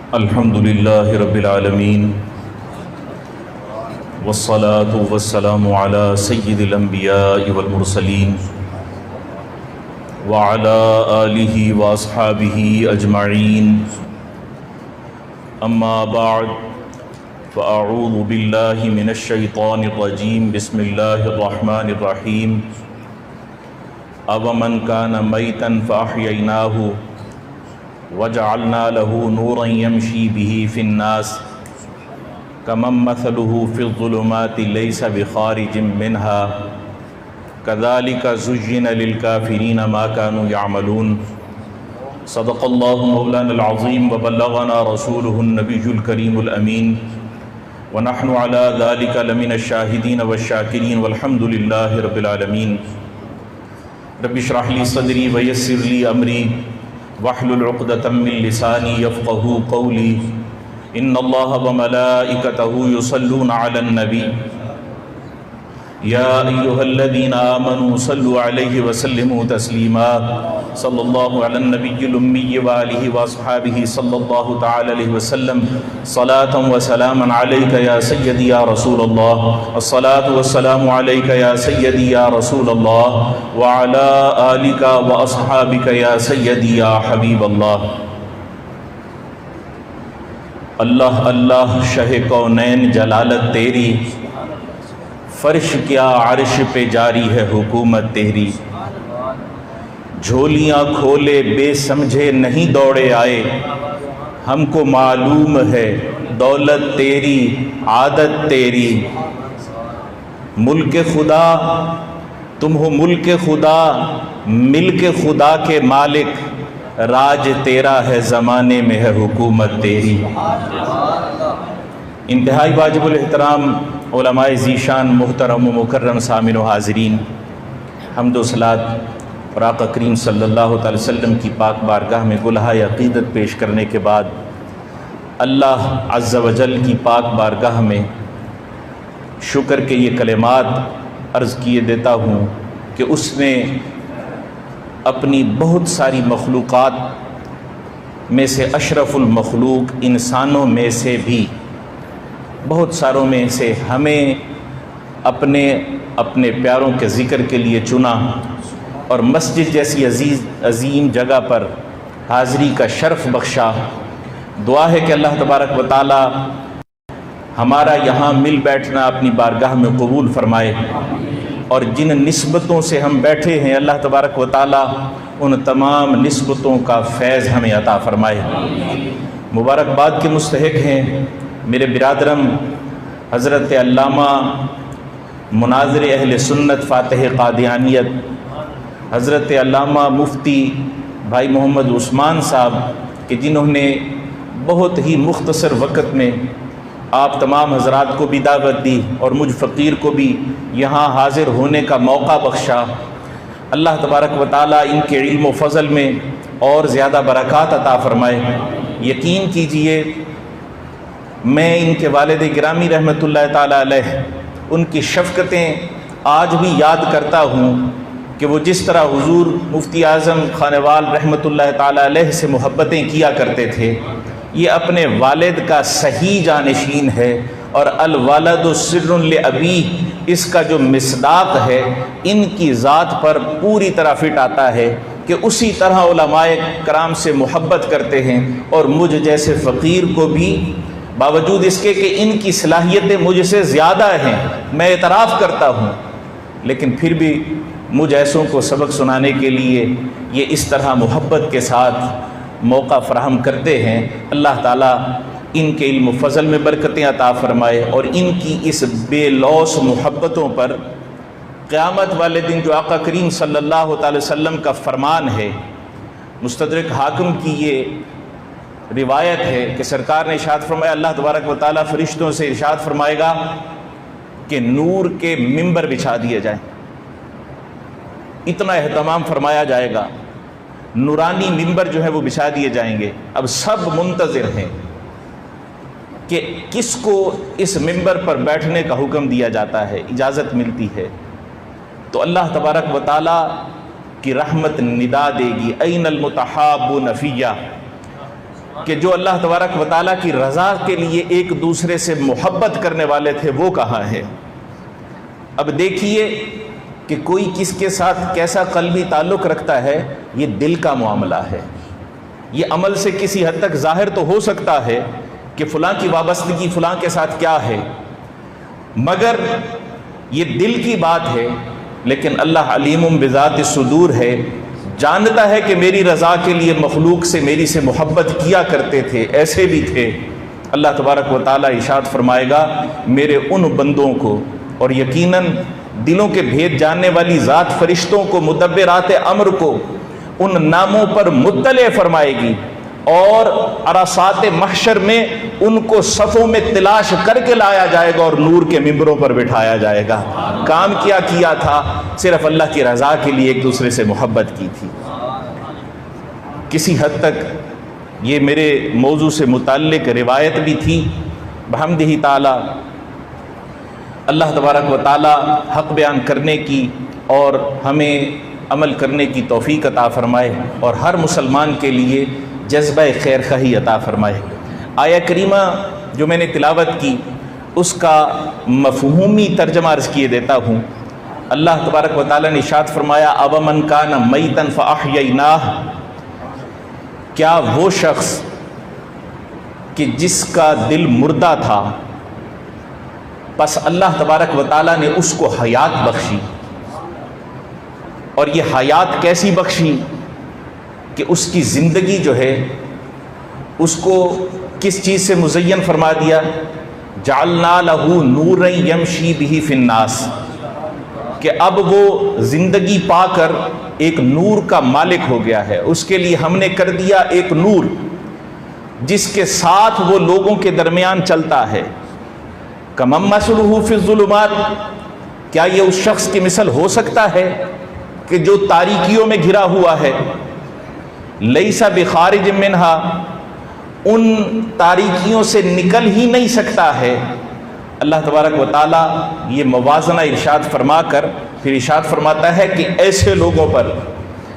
الحمد لله رب العالمين والصلاة والسلام على سيد الأنبياء والمرسلين وعلى آله وأصحابه أجمعين أما بعد فأعوذ بالله من الشيطان الرجيم بسم الله الرحمن الرحيم أَوَمَنْ كَانَ مَيْتًا فَأَحْيَيْنَاهُ وَجَعَلْنَا لَهُ نُورًا يَمْشِي بِهِ فِي النَّاسِ كَمَنْ مَثَلُهُ فِي الظُّلُمَاتِ لَيْسَ بِخَارِجٍ مِنْهَا كَذَلِكَ زُيِّنَ لِلْكَافِرِينَ مَا كَانُوا يَعْمَلُونَ صدق الله مولانا العظيم وبلغنا رسوله النبي الكريم الأمين ونحن على ذلك لمن الشاهدين والشاكرين والحمد لله رب العالمين رب اشرح لي صدري ويسر لي أمري واحلل عقدة من لساني يفقهوا قولي إن الله وملائكته يصلون على النبي يا أيها الذين آمنوا صلوا عليه وسلموا تسليما صلى الله على النبي الأمي وآله وأصحابه صلى الله تعالى عليه وسلم صلاة وسلاما عليك يا سيدي يا رسول الله الصلاة والسلام عليك يا سيدي يا رسول الله وعلى آلك وأصحابك يا سيدي يا حبيب الله اللہ اللہ شہ کونین جلالت تیری فرش کیا عرش پہ جاری ہے حکومت تیری جھولیاں کھولے بے سمجھے نہیں دوڑے آئے ہم کو معلوم ہے دولت تیری عادت تیری ملک خدا تم ہو ملک خدا ملک خدا کے مالک راج تیرا ہے زمانے میں ہے حکومت تیری انتہائی واجب الاحترام علماء ذیشان محترم و مکرم سامعین و حاضرین حمد و صلات اور آقا کریم صلی اللہ تعالی وسلم کی پاک بارگاہ میں گلہائے عقیدت پیش کرنے کے بعد اللہ عز و جل کی پاک بارگاہ میں شکر کے یہ کلمات عرض کیے دیتا ہوں کہ اس نے اپنی بہت ساری مخلوقات میں سے اشرف المخلوق انسانوں میں سے بھی بہت ساروں میں سے ہمیں اپنے اپنے پیاروں کے ذکر کے لیے چنا اور مسجد جیسی عظیم جگہ پر حاضری کا شرف بخشا دعا ہے کہ اللہ تبارک و تعالی ہمارا یہاں مل بیٹھنا اپنی بارگاہ میں قبول فرمائے اور جن نسبتوں سے ہم بیٹھے ہیں اللہ تبارک و تعالی ان تمام نسبتوں کا فیض ہمیں عطا فرمائے مبارکباد کے مستحق ہیں میرے برادرم حضرت علامہ مناظر اہل سنت فاتح قادیانیت حضرت علامہ مفتی بھائی محمد عثمان صاحب کہ جنہوں نے بہت ہی مختصر وقت میں آپ تمام حضرات کو بھی دعوت دی اور مجھ فقیر کو بھی یہاں حاضر ہونے کا موقع بخشا اللہ تبارک و تعالیٰ ان کے علم و فضل میں اور زیادہ برکات عطا فرمائے یقین کیجئے میں ان کے والد گرامی رحمۃ اللہ تعالیٰ علیہ ان کی شفقتیں آج بھی یاد کرتا ہوں کہ وہ جس طرح حضور مفتی اعظم خانوال رحمۃ اللہ تعالیٰ علیہ سے محبتیں کیا کرتے تھے یہ اپنے والد کا صحیح جانشین ہے اور الوالد سر لابیہ اس کا جو مصداق ہے ان کی ذات پر پوری طرح فٹ آتا ہے کہ اسی طرح علماء کرام سے محبت کرتے ہیں اور مجھ جیسے فقیر کو بھی باوجود اس کے کہ ان کی صلاحیتیں مجھ سے زیادہ ہیں میں اعتراف کرتا ہوں لیکن پھر بھی مجھ ایسوں کو سبق سنانے کے لیے یہ اس طرح محبت کے ساتھ موقع فراہم کرتے ہیں اللہ تعالیٰ ان کے علم و فضل میں برکتیں عطا فرمائے اور ان کی اس بے لوث محبتوں پر قیامت والے دن جو آقا کریم صلی اللہ تعالی وسلم کا فرمان ہے مستدرک حاکم کی یہ روایت ہے کہ سرکار نے ارشاد فرمایا اللہ تبارک و تعالیٰ فرشتوں سے ارشاد فرمائے گا کہ نور کے ممبر بچھا دیے جائیں اتنا اہتمام فرمایا جائے گا نورانی ممبر جو ہے وہ بچھا دیے جائیں گے اب سب منتظر ہیں کہ کس کو اس ممبر پر بیٹھنے کا حکم دیا جاتا ہے اجازت ملتی ہے تو اللہ تبارک و تعالیٰ کی رحمت ندا دے گی این المتحابون فیہ کہ جو اللہ تبارک و تعالیٰ کی رضا کے لیے ایک دوسرے سے محبت کرنے والے تھے وہ کہاں ہے؟ اب دیکھیے کہ کوئی کس کے ساتھ کیسا قلبی تعلق رکھتا ہے، یہ دل کا معاملہ ہے۔ یہ عمل سے کسی حد تک ظاہر تو ہو سکتا ہے کہ فلاں کی وابستگی فلاں کے ساتھ کیا ہے، مگر یہ دل کی بات ہے۔ لیکن اللہ علیم بذات الصدور ہے، جانتا ہے کہ میری رضا کے لیے مخلوق سے میری سے محبت کیا کرتے تھے، ایسے بھی تھے۔ اللہ تبارک و تعالیٰ ارشاد فرمائے گا میرے ان بندوں کو، اور یقیناً دلوں کے بھید جاننے والی ذات فرشتوں کو، مدبرات امر کو ان ناموں پر مطلع فرمائے گی، اور عرصات محشر میں ان کو صفوں میں تلاش کر کے لایا جائے گا اور نور کے ممبروں پر بٹھایا جائے گا۔ کام کیا کیا تھا؟ صرف اللہ کی رضا کے لیے ایک دوسرے سے محبت کی تھی۔ کسی حد تک یہ میرے موضوع سے متعلق روایت بھی تھی، بحمدہ تعالی اللہ تبارک و تعالی حق بیان کرنے کی اور ہمیں عمل کرنے کی توفیق عطا فرمائے، اور ہر مسلمان کے لیے جذبہ خیر خواہی عطا فرمائے۔ آیہ کریمہ جو میں نے تلاوت کی اس کا مفہومی ترجمہ عرض کیے دیتا ہوں۔ اللہ تبارک و تعالیٰ نے ارشاد فرمایا اومن کان میتا فاحییناہ، کیا وہ شخص کہ جس کا دل مردہ تھا پس اللہ تبارک و تعالیٰ نے اس کو حیات بخشی، اور یہ حیات کیسی بخشی کہ اس کی زندگی جو ہے اس کو کس چیز سے مزین فرما دیا؟ جعلنا لہ نورا یمشی بہ فی الناس، کہ اب وہ زندگی پا کر ایک نور کا مالک ہو گیا ہے، اس کے لیے ہم نے کر دیا ایک نور جس کے ساتھ وہ لوگوں کے درمیان چلتا ہے۔ کمن مثلہ فی الظلمات، کیا یہ اس شخص کی مثل ہو سکتا ہے کہ جو تاریکیوں میں گھرا ہوا ہے؟ لیس بخارج منہا، ان تاریکیوں سے نکل ہی نہیں سکتا ہے۔ اللہ تبارک و تعالیٰ یہ موازنہ ارشاد فرما کر پھر ارشاد فرماتا ہے کہ ایسے لوگوں پر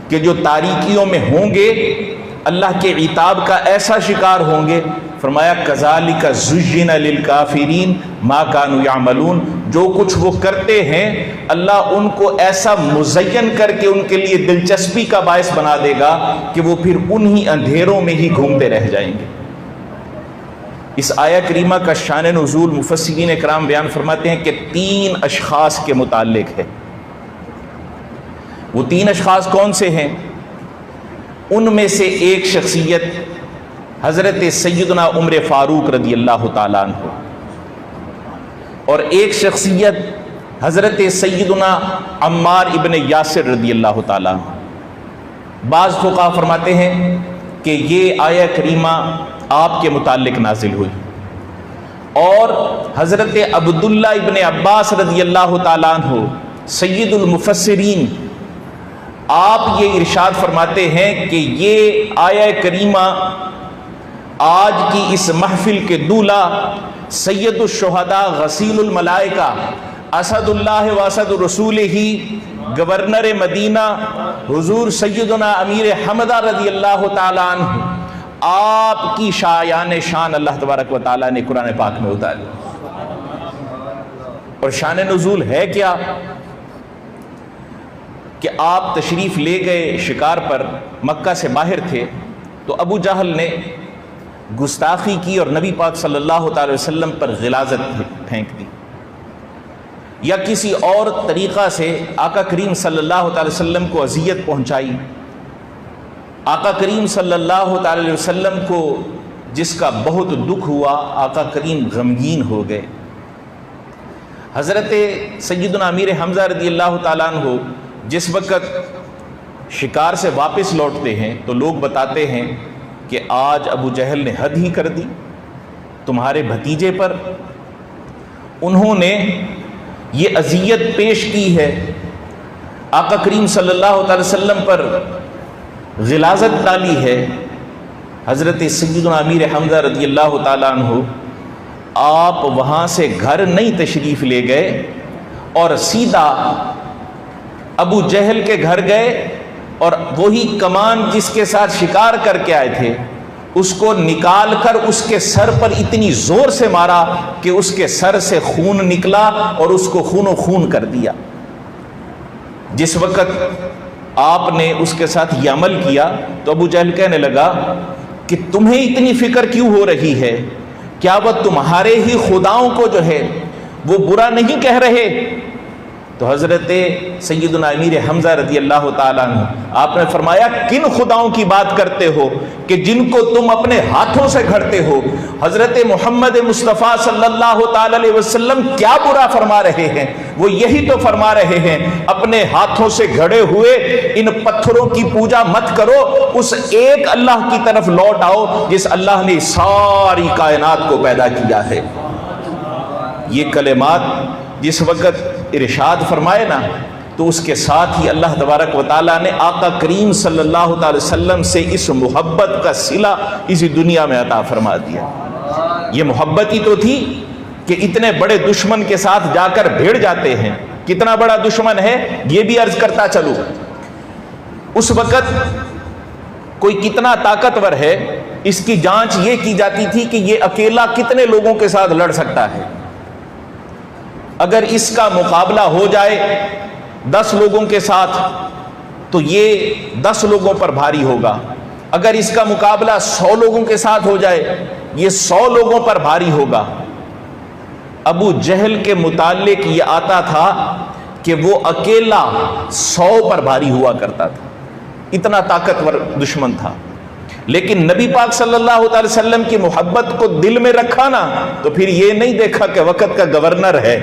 کہ جو تاریکیوں میں ہوں گے اللہ کے عتاب کا ایسا شکار ہوں گے، فرمایا کذالک زین للکافرین ما کانوا یعملون، جو کچھ وہ کرتے ہیں اللہ ان کو ایسا مزین کر کے ان کے لیے دلچسپی کا باعث بنا دے گا کہ وہ پھر انہی اندھیروں میں ہی گھومتے رہ جائیں گے۔ اس آیہ کریمہ کا شان نزول مفسرین اکرام بیان فرماتے ہیں کہ 3 اشخاص کے متعلق ہے۔ وہ 3 اشخاص کون سے ہیں؟ ان میں سے ایک شخصیت حضرت سیدنا عمر فاروق رضی اللہ تعالیٰ عنہ، اور ایک شخصیت حضرت سیدنا عمار ابن یاسر رضی اللہ تعالیٰ عنہ۔ بعض فقہا فرماتے ہیں کہ یہ آیہ کریمہ آپ کے متعلق نازل ہوئی، اور حضرت عبداللہ ابن عباس رضی اللہ تعالیٰ عنہ سید المفسرین، آپ یہ ارشاد فرماتے ہیں کہ یہ آیہ کریمہ آج کی اس محفل کے دولہ سید الشہداء غسیل الملائکہ اسد اللہ و اسد رسول ہی گورنر مدینہ حضور سیدنا امیر حمدہ رضی اللہ تعالیٰ عنہ، آپ کی شایان شان اللہ تبارک و تعالیٰ نے قرآن پاک میں اتاری۔ اور شان نزول ہے کیا کہ آپ تشریف لے گئے شکار پر، مکہ سے باہر تھے، تو ابو جہل نے گستاخی کی اور نبی پاک صلی اللہ تعالی وسلم پر غلاظت پھینک دی، یا کسی اور طریقہ سے آقا کریم صلی اللہ تعالی وسلم کو اذیت پہنچائی۔ آقا کریم صلی اللہ تعالی وسلم کو جس کا بہت دکھ ہوا، آقا کریم غمگین ہو گئے۔ حضرت سیدنا امیر حمزہ رضی اللہ تعالیٰ عنہ جس وقت شکار سے واپس لوٹتے ہیں تو لوگ بتاتے ہیں کہ آج ابو جہل نے حد ہی کر دی تمہارے بھتیجے پر، انہوں نے یہ اذیت پیش کی ہے، آقا کریم صلی اللہ تعالی وسلم پر غلاظت ڈالی ہے۔ حضرت سیدنا امیر حمزہ رضی اللہ تعالیٰ عنہ آپ وہاں سے گھر نہیں تشریف لے گئے اور سیدھا ابو جہل کے گھر گئے، اور وہی کمان جس کے ساتھ شکار کر کے آئے تھے اس کو نکال کر اس کے سر پر اتنی زور سے مارا کہ اس کے سر سے خون نکلا اور اس کو خون و خون کر دیا۔ جس وقت آپ نے اس کے ساتھ یہ عمل کیا تو ابو جہل کہنے لگا کہ تمہیں اتنی فکر کیوں ہو رہی ہے؟ کیا وہ تمہارے ہی خداؤں کو جو ہے وہ برا نہیں کہہ رہے؟ تو حضرت سیدنا امیر حمزہ رضی اللہ تعالیٰ عنہ آپ نے فرمایا کن خداؤں کی بات کرتے ہو کہ جن کو تم اپنے ہاتھوں سے گھڑتے ہو؟ حضرت محمد مصطفیٰ صلی اللہ تعالی علیہ وسلم کیا برا فرما رہے ہیں؟ وہ یہی تو فرما رہے ہیں اپنے ہاتھوں سے گھڑے ہوئے ان پتھروں کی پوجا مت کرو، اس ایک اللہ کی طرف لوٹ آؤ جس اللہ نے ساری کائنات کو پیدا کیا ہے۔ یہ کلمات جس وقت ارشاد فرمائے نا تو اس کے ساتھ ہی اللہ تبارک و تعالیٰ نے آقا کریم صلی اللہ تعالی وسلم سے اس محبت کا صلہ اسی دنیا میں عطا فرما دیا۔ یہ محبت ہی تو تھی کہ اتنے بڑے دشمن کے ساتھ جا کر بھیڑ جاتے ہیں۔ کتنا بڑا دشمن ہے یہ بھی عرض کرتا چلوں، اس وقت کوئی کتنا طاقتور ہے اس کی جانچ یہ کی جاتی تھی کہ یہ اکیلا کتنے لوگوں کے ساتھ لڑ سکتا ہے۔ اگر اس کا مقابلہ ہو جائے 10 لوگوں کے ساتھ تو یہ 10 لوگوں پر بھاری ہوگا، اگر اس کا مقابلہ 100 لوگوں کے ساتھ ہو جائے یہ 100 لوگوں پر بھاری ہوگا۔ ابو جہل کے متعلق یہ آتا تھا کہ وہ اکیلا 100 پر بھاری ہوا کرتا تھا، اتنا طاقتور دشمن تھا۔ لیکن نبی پاک صلی اللہ تعالی وسلم کی محبت کو دل میں رکھا نا تو پھر یہ نہیں دیکھا کہ وقت کا گورنر ہے،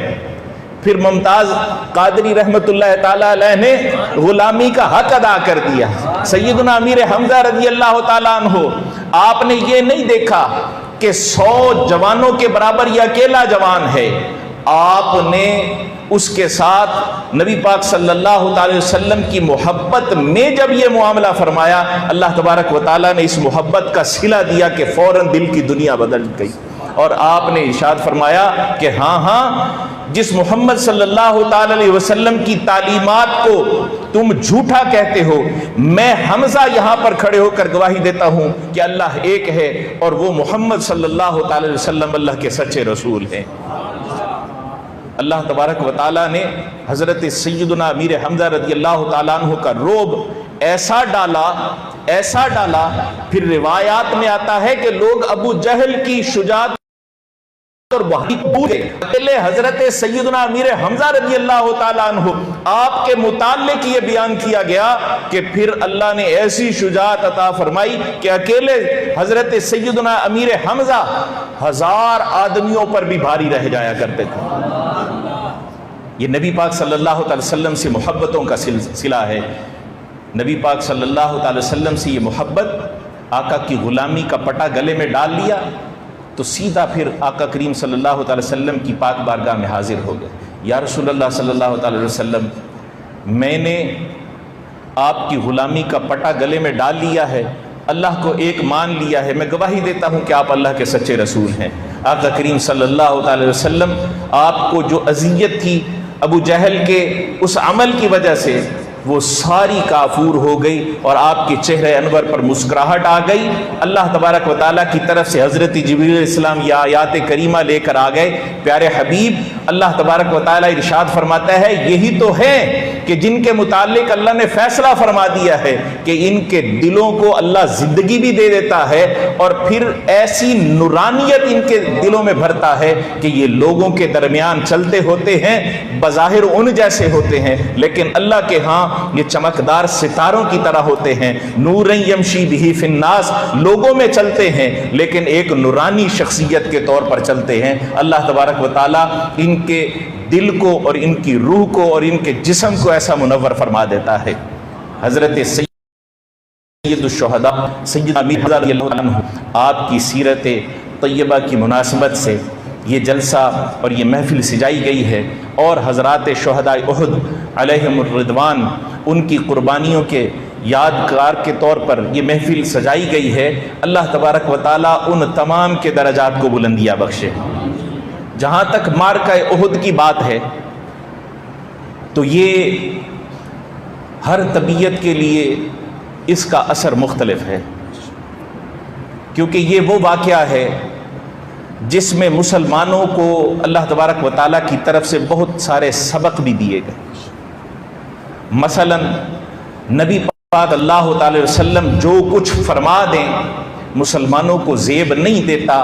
پھر ممتاز قادری رحمت اللہ تعالی علیہ نے غلامی کا حق ادا کر دیا۔ سیدنا امیر حمزہ رضی اللہ تعالیٰ عنہ آپ نے یہ نہیں دیکھا کہ 100 جوانوں کے برابر یہ اکیلا جوان ہے، آپ نے اس کے ساتھ نبی پاک صلی اللہ تعالی وسلم کی محبت میں جب یہ معاملہ فرمایا اللہ تبارک و تعالیٰ نے اس محبت کا صلہ دیا کہ فوراً دل کی دنیا بدل گئی، اور آپ نے ارشاد فرمایا کہ ہاں جس محمد صلی اللہ تعالی علیہ وسلم کی تعلیمات کو تم جھوٹا کہتے ہو، میں حمزہ یہاں پر کھڑے ہو کر گواہی دیتا ہوں کہ اللہ ایک ہے اور وہ محمد صلی اللہ تعالی علیہ وسلم اللہ کے سچے رسول ہیں۔ اللہ تبارک و تعالیٰ نے حضرت سیدنا امیر حمزہ رضی اللہ تعالیٰ عنہ کا رعب ایسا ڈالا، پھر روایات میں آتا ہے کہ لوگ ابو جہل کی شجاعت اور بہادری بھول گئے۔ اکیلے حضرت سیدنا امیر حمزہ رضی اللہ تعالیٰ عنہ آپ کے متعلق یہ بیان کیا گیا کہ پھر اللہ نے ایسی شجاعت عطا فرمائی کہ اکیلے حضرت سیدنا امیر حمزہ 1000 آدمیوں پر بھی بھاری رہ جایا کرتے تھے۔ یہ نبی پاک صلی اللہ تعالی وسلم سے محبتوں کا سلسلہ ہے۔ نبی پاک صلی اللہ تعالی وسلم سے یہ محبت، آقا کی غلامی کا پٹا گلے میں ڈال لیا تو سیدھا پھر آقا کریم صلی اللہ تعالی وسلم کی پاک بارگاہ میں حاضر ہو گئے۔ یا رسول اللہ صلی اللہ تعالی وسلم، میں نے آپ کی غلامی کا پٹا گلے میں ڈال لیا ہے، اللہ کو ایک مان لیا ہے، میں گواہی دیتا ہوں کہ آپ اللہ کے سچے رسول ہیں۔ آقا کریم صلی اللہ تعالی وسلم آپ کو جو اذیت تھی ابو جہل کے اس عمل کی وجہ سے وہ ساری کافور ہو گئی اور آپ کے چہرے انور پر مسکراہٹ آ گئی۔ اللہ تبارک و تعالیٰ کی طرف سے حضرت جبریل علیہ السلام یہ آیات کریمہ لے کر آ گئے۔ پیارے حبیب، اللہ تبارک و تعالیٰ ارشاد فرماتا ہے یہی تو ہے کہ جن کے متعلق اللہ نے فیصلہ فرما دیا ہے کہ ان کے دلوں کو اللہ زندگی بھی دے دیتا ہے اور پھر ایسی نورانیت ان کے دلوں میں بھرتا ہے کہ یہ لوگوں کے درمیان چلتے ہوتے ہیں، بظاہر ان جیسے ہوتے ہیں لیکن اللہ کے ہاں یہ چمکدار ستاروں کی طرح ہوتے ہیں۔ نور یمشی بہ فی الناس، لوگوں میں چلتے ہیں لیکن ایک نورانی شخصیت کے طور پر چلتے ہیں۔ اللہ تبارک و تعالیٰ ان کے دل کو اور ان کی روح کو اور ان کے جسم کو ایسا منور فرما دیتا ہے۔ حضرت سید الشہداء سیدنا امیر حمزہ رضی اللہ عنہ، آپ کی سیرت طیبہ کی مناسبت سے یہ جلسہ اور یہ محفل سجائی گئی ہے، اور حضرات شہداء احد علیہم الرضوان ان کی قربانیوں کے یادگار کے طور پر یہ محفل سجائی گئی ہے۔ اللہ تبارک و تعالیٰ ان تمام کے درجات کو بلندیاں بخشے۔ جہاں تک معرکہ احد کی بات ہے تو یہ ہر طبیعت کے لیے اس کا اثر مختلف ہے۔ کیونکہ یہ وہ واقعہ ہے جس میں مسلمانوں کو اللہ تبارک و تعالیٰ کی طرف سے بہت سارے سبق بھی دیے گئے۔ مثلا نبی پاک اللہ تعالی وسلم جو کچھ فرما دیں مسلمانوں کو زیب نہیں دیتا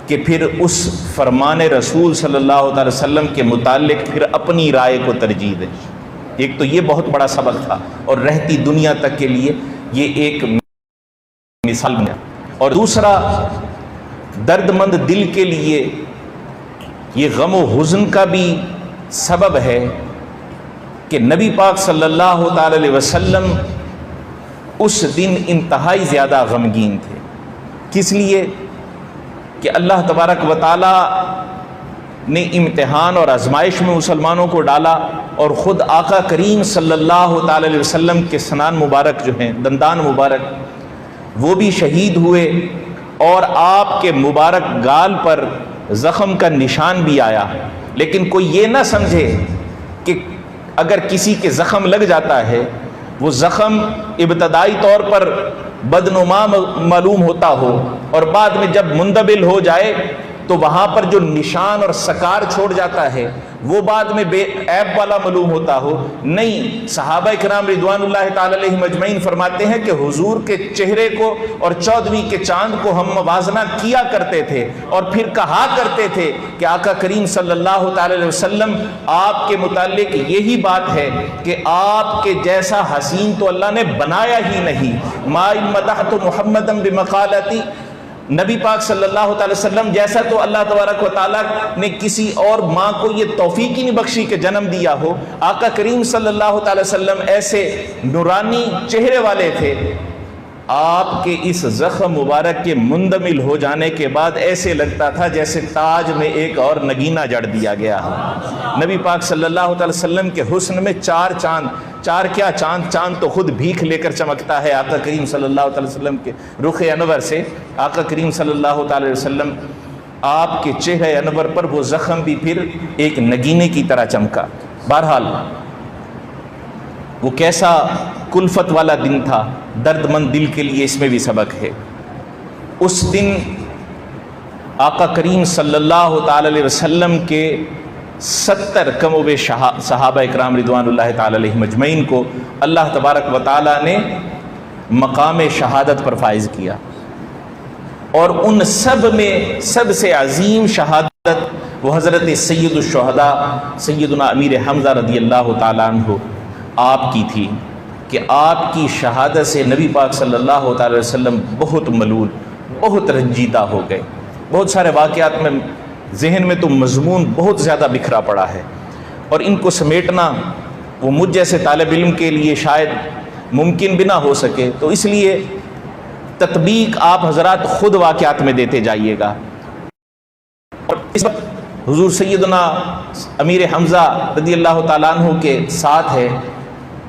کہ پھر اس فرمان رسول صلی اللہ تعالی وسلم کے متعلق پھر اپنی رائے کو ترجیح دیں۔ ایک تو یہ بہت بڑا سبق تھا اور رہتی دنیا تک کے لیے یہ ایک مثال ہے، اور دوسرا درد مند دل کے لیے یہ غم و حزن کا بھی سبب ہے کہ نبی پاک صلی اللہ تعالی علیہ وسلم اس دن انتہائی زیادہ غمگین تھے۔ کس لیے؟ کہ اللہ تبارک و تعالی نے امتحان اور آزمائش میں مسلمانوں کو ڈالا، اور خود آقا کریم صلی اللہ تعالی علیہ وسلم کے سنان مبارک جو ہیں، دندان مبارک، وہ بھی شہید ہوئے، اور آپ کے مبارک گال پر زخم کا نشان بھی آیا۔ لیکن کوئی یہ نہ سمجھے کہ اگر کسی کے زخم لگ جاتا ہے وہ زخم ابتدائی طور پر بدنما معلوم ہوتا ہو اور بعد میں جب مندبل ہو جائے تو وہاں پر جو نشان اور سکار چھوڑ جاتا ہے وہ بعد میں بے عیب والا معلوم ہوتا ہو۔ نہیں، صحابہ کرام رضوان اللہ تعالی علیہم اجمعین فرماتے ہیں کہ حضور کے چہرے کو اور 14ویں کے چاند کو ہم موازنہ کیا کرتے تھے اور پھر کہا کرتے تھے کہ آقا کریم صلی اللہ تعالی علیہ وسلم آپ کے متعلق یہی بات ہے کہ آپ کے جیسا حسین تو اللہ نے بنایا ہی نہیں۔ ما مدحت محمدا بمقالتی، نبی پاک صلی اللہ تعالی وسلم جیسا تو اللہ تبارک و تعالیٰ نے کسی اور ماں کو یہ توفیق ہی نہیں بخشی کہ جنم دیا ہو۔ آقا کریم صلی اللہ تعالی وسلم ایسے نورانی چہرے والے تھے، آپ کے اس زخم مبارک کے مندمل ہو جانے کے بعد ایسے لگتا تھا جیسے تاج میں ایک اور نگینہ جڑ دیا گیا ہو۔ نبی پاک صلی اللہ تعالی وسلم کے حسن میں چار چاند، چار کیا چاند، چاند تو خود بھیک لے کر چمکتا ہے آقا کریم صلی اللہ تعالی وسلم کے رخ انور سے۔ آقا کریم صلی اللہ تعالی وسلم آپ کے چہرے انور پر وہ زخم بھی پھر ایک نگینے کی طرح چمکا۔ بہرحال وہ کیسا کلفت والا دن تھا، درد مند دل کے لیے اس میں بھی سبق ہے۔ اس دن آقا کریم صلی اللہ تعالی علیہ وسلم کے 70 کم و بیش صحابہ اکرام رضوان اللہ تعالی علیہم اجمعین کو اللہ تبارک و تعالی نے مقام شہادت پر فائز کیا، اور ان سب میں سب سے عظیم شہادت وہ حضرت سید الشہداء سیدنا امیر حمزہ رضی اللہ تعالیٰ عنہ آپ کی تھی، کہ آپ کی شہادت سے نبی پاک صلی اللہ تعالی وسلم بہت ملول، بہت رنجیدہ ہو گئے۔ بہت سارے واقعات میں ذہن میں تو مضمون بہت زیادہ بکھرا پڑا ہے، اور ان کو سمیٹنا وہ مجھ جیسے طالب علم کے لیے شاید ممکن بھی نہ ہو سکے، تو اس لیے تطبیق آپ حضرات خود واقعات میں دیتے جائیے گا۔ اور اس وقت حضور سیدنا امیر حمزہ رضی اللہ تعالیٰ عنہ کے ساتھ ہے،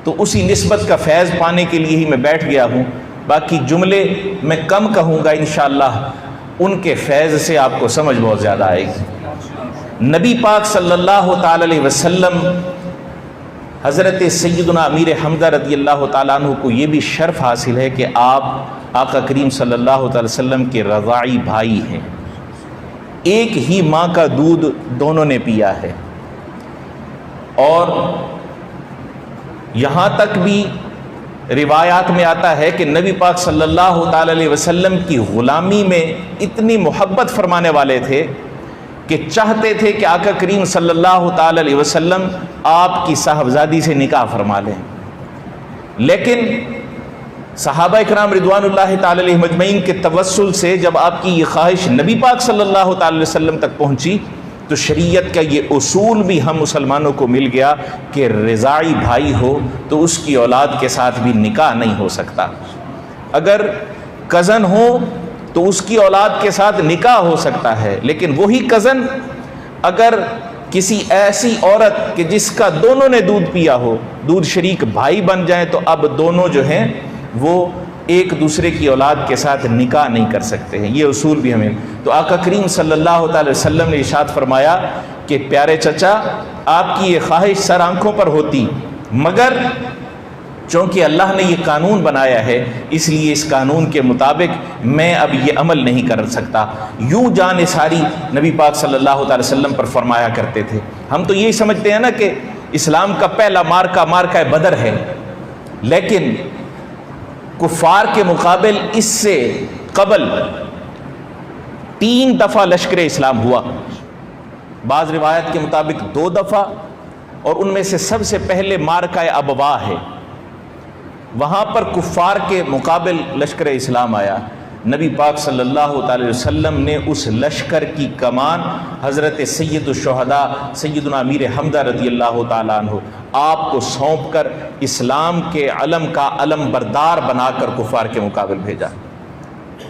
تو اسی نسبت کا فیض پانے کے لیے ہی میں بیٹھ گیا ہوں۔ باقی جملے میں کم کہوں گا انشاءاللہ، ان کے فیض سے آپ کو سمجھ بہت زیادہ آئے گی۔ نبی پاک صلی اللہ تعالی علیہ وسلم حضرت سیدنا امیر حمزہ رضی اللہ تعالیٰ عنہ کو یہ بھی شرف حاصل ہے کہ آپ آقا کریم صلی اللہ تعالی وسلم کے رضاعی بھائی ہیں، ایک ہی ماں کا دودھ دونوں نے پیا ہے، اور یہاں تک بھی روایات میں آتا ہے کہ نبی پاک صلی اللہ تعالی علیہ وسلم کی غلامی میں اتنی محبت فرمانے والے تھے کہ چاہتے تھے کہ آقا کریم صلی اللہ تعالی علیہ وسلم آپ کی صاحبزادی سے نکاح فرما لیں، لیکن صحابہ اکرام رضوان اللہ تعالی علیہ مجمعین کے توسل سے جب آپ کی یہ خواہش نبی پاک صلی اللہ تعالی علیہ وسلم تک پہنچی تو شریعت کا یہ اصول بھی ہم مسلمانوں کو مل گیا کہ رضاعی بھائی ہو تو اس کی اولاد کے ساتھ بھی نکاح نہیں ہو سکتا۔ اگر کزن ہو تو اس کی اولاد کے ساتھ نکاح ہو سکتا ہے، لیکن وہی کزن اگر کسی ایسی عورت کہ جس کا دونوں نے دودھ پیا ہو، دودھ شریک بھائی بن جائیں، تو اب دونوں جو ہیں وہ ایک دوسرے کی اولاد کے ساتھ نکاح نہیں کر سکتے ہیں۔ یہ اصول بھی ہمیں تو آقا کریم صلی اللہ تعالی وسلم نے ارشاد فرمایا کہ پیارے چچا، آپ کی یہ خواہش سر آنکھوں پر ہوتی، مگر چونکہ اللہ نے یہ قانون بنایا ہے اس لیے اس قانون کے مطابق میں اب یہ عمل نہیں کر سکتا. یوں جان ساری نبی پاک صلی اللہ تعالی وسلم پر فرمایا کرتے تھے. ہم تو یہی سمجھتے ہیں نا کہ اسلام کا پہلا مارکہ بدر ہے، لیکن کفار کے مقابل اس سے قبل 3 دفعہ لشکر اسلام ہوا. بعض روایت کے مطابق 2 دفعہ، اور ان میں سے سب سے پہلے مارکہ ابوا ہے. وہاں پر کفار کے مقابل لشکر اسلام آیا. نبی پاک صلی اللہ تعالی وسلم نے اس لشکر کی کمان حضرت سید الشہداء سیدنا امیر حمزہ رضی اللہ تعالیٰ عنہ آپ کو سونپ کر اسلام کے علم کا علم بردار بنا کر کفار کے مقابل بھیجا.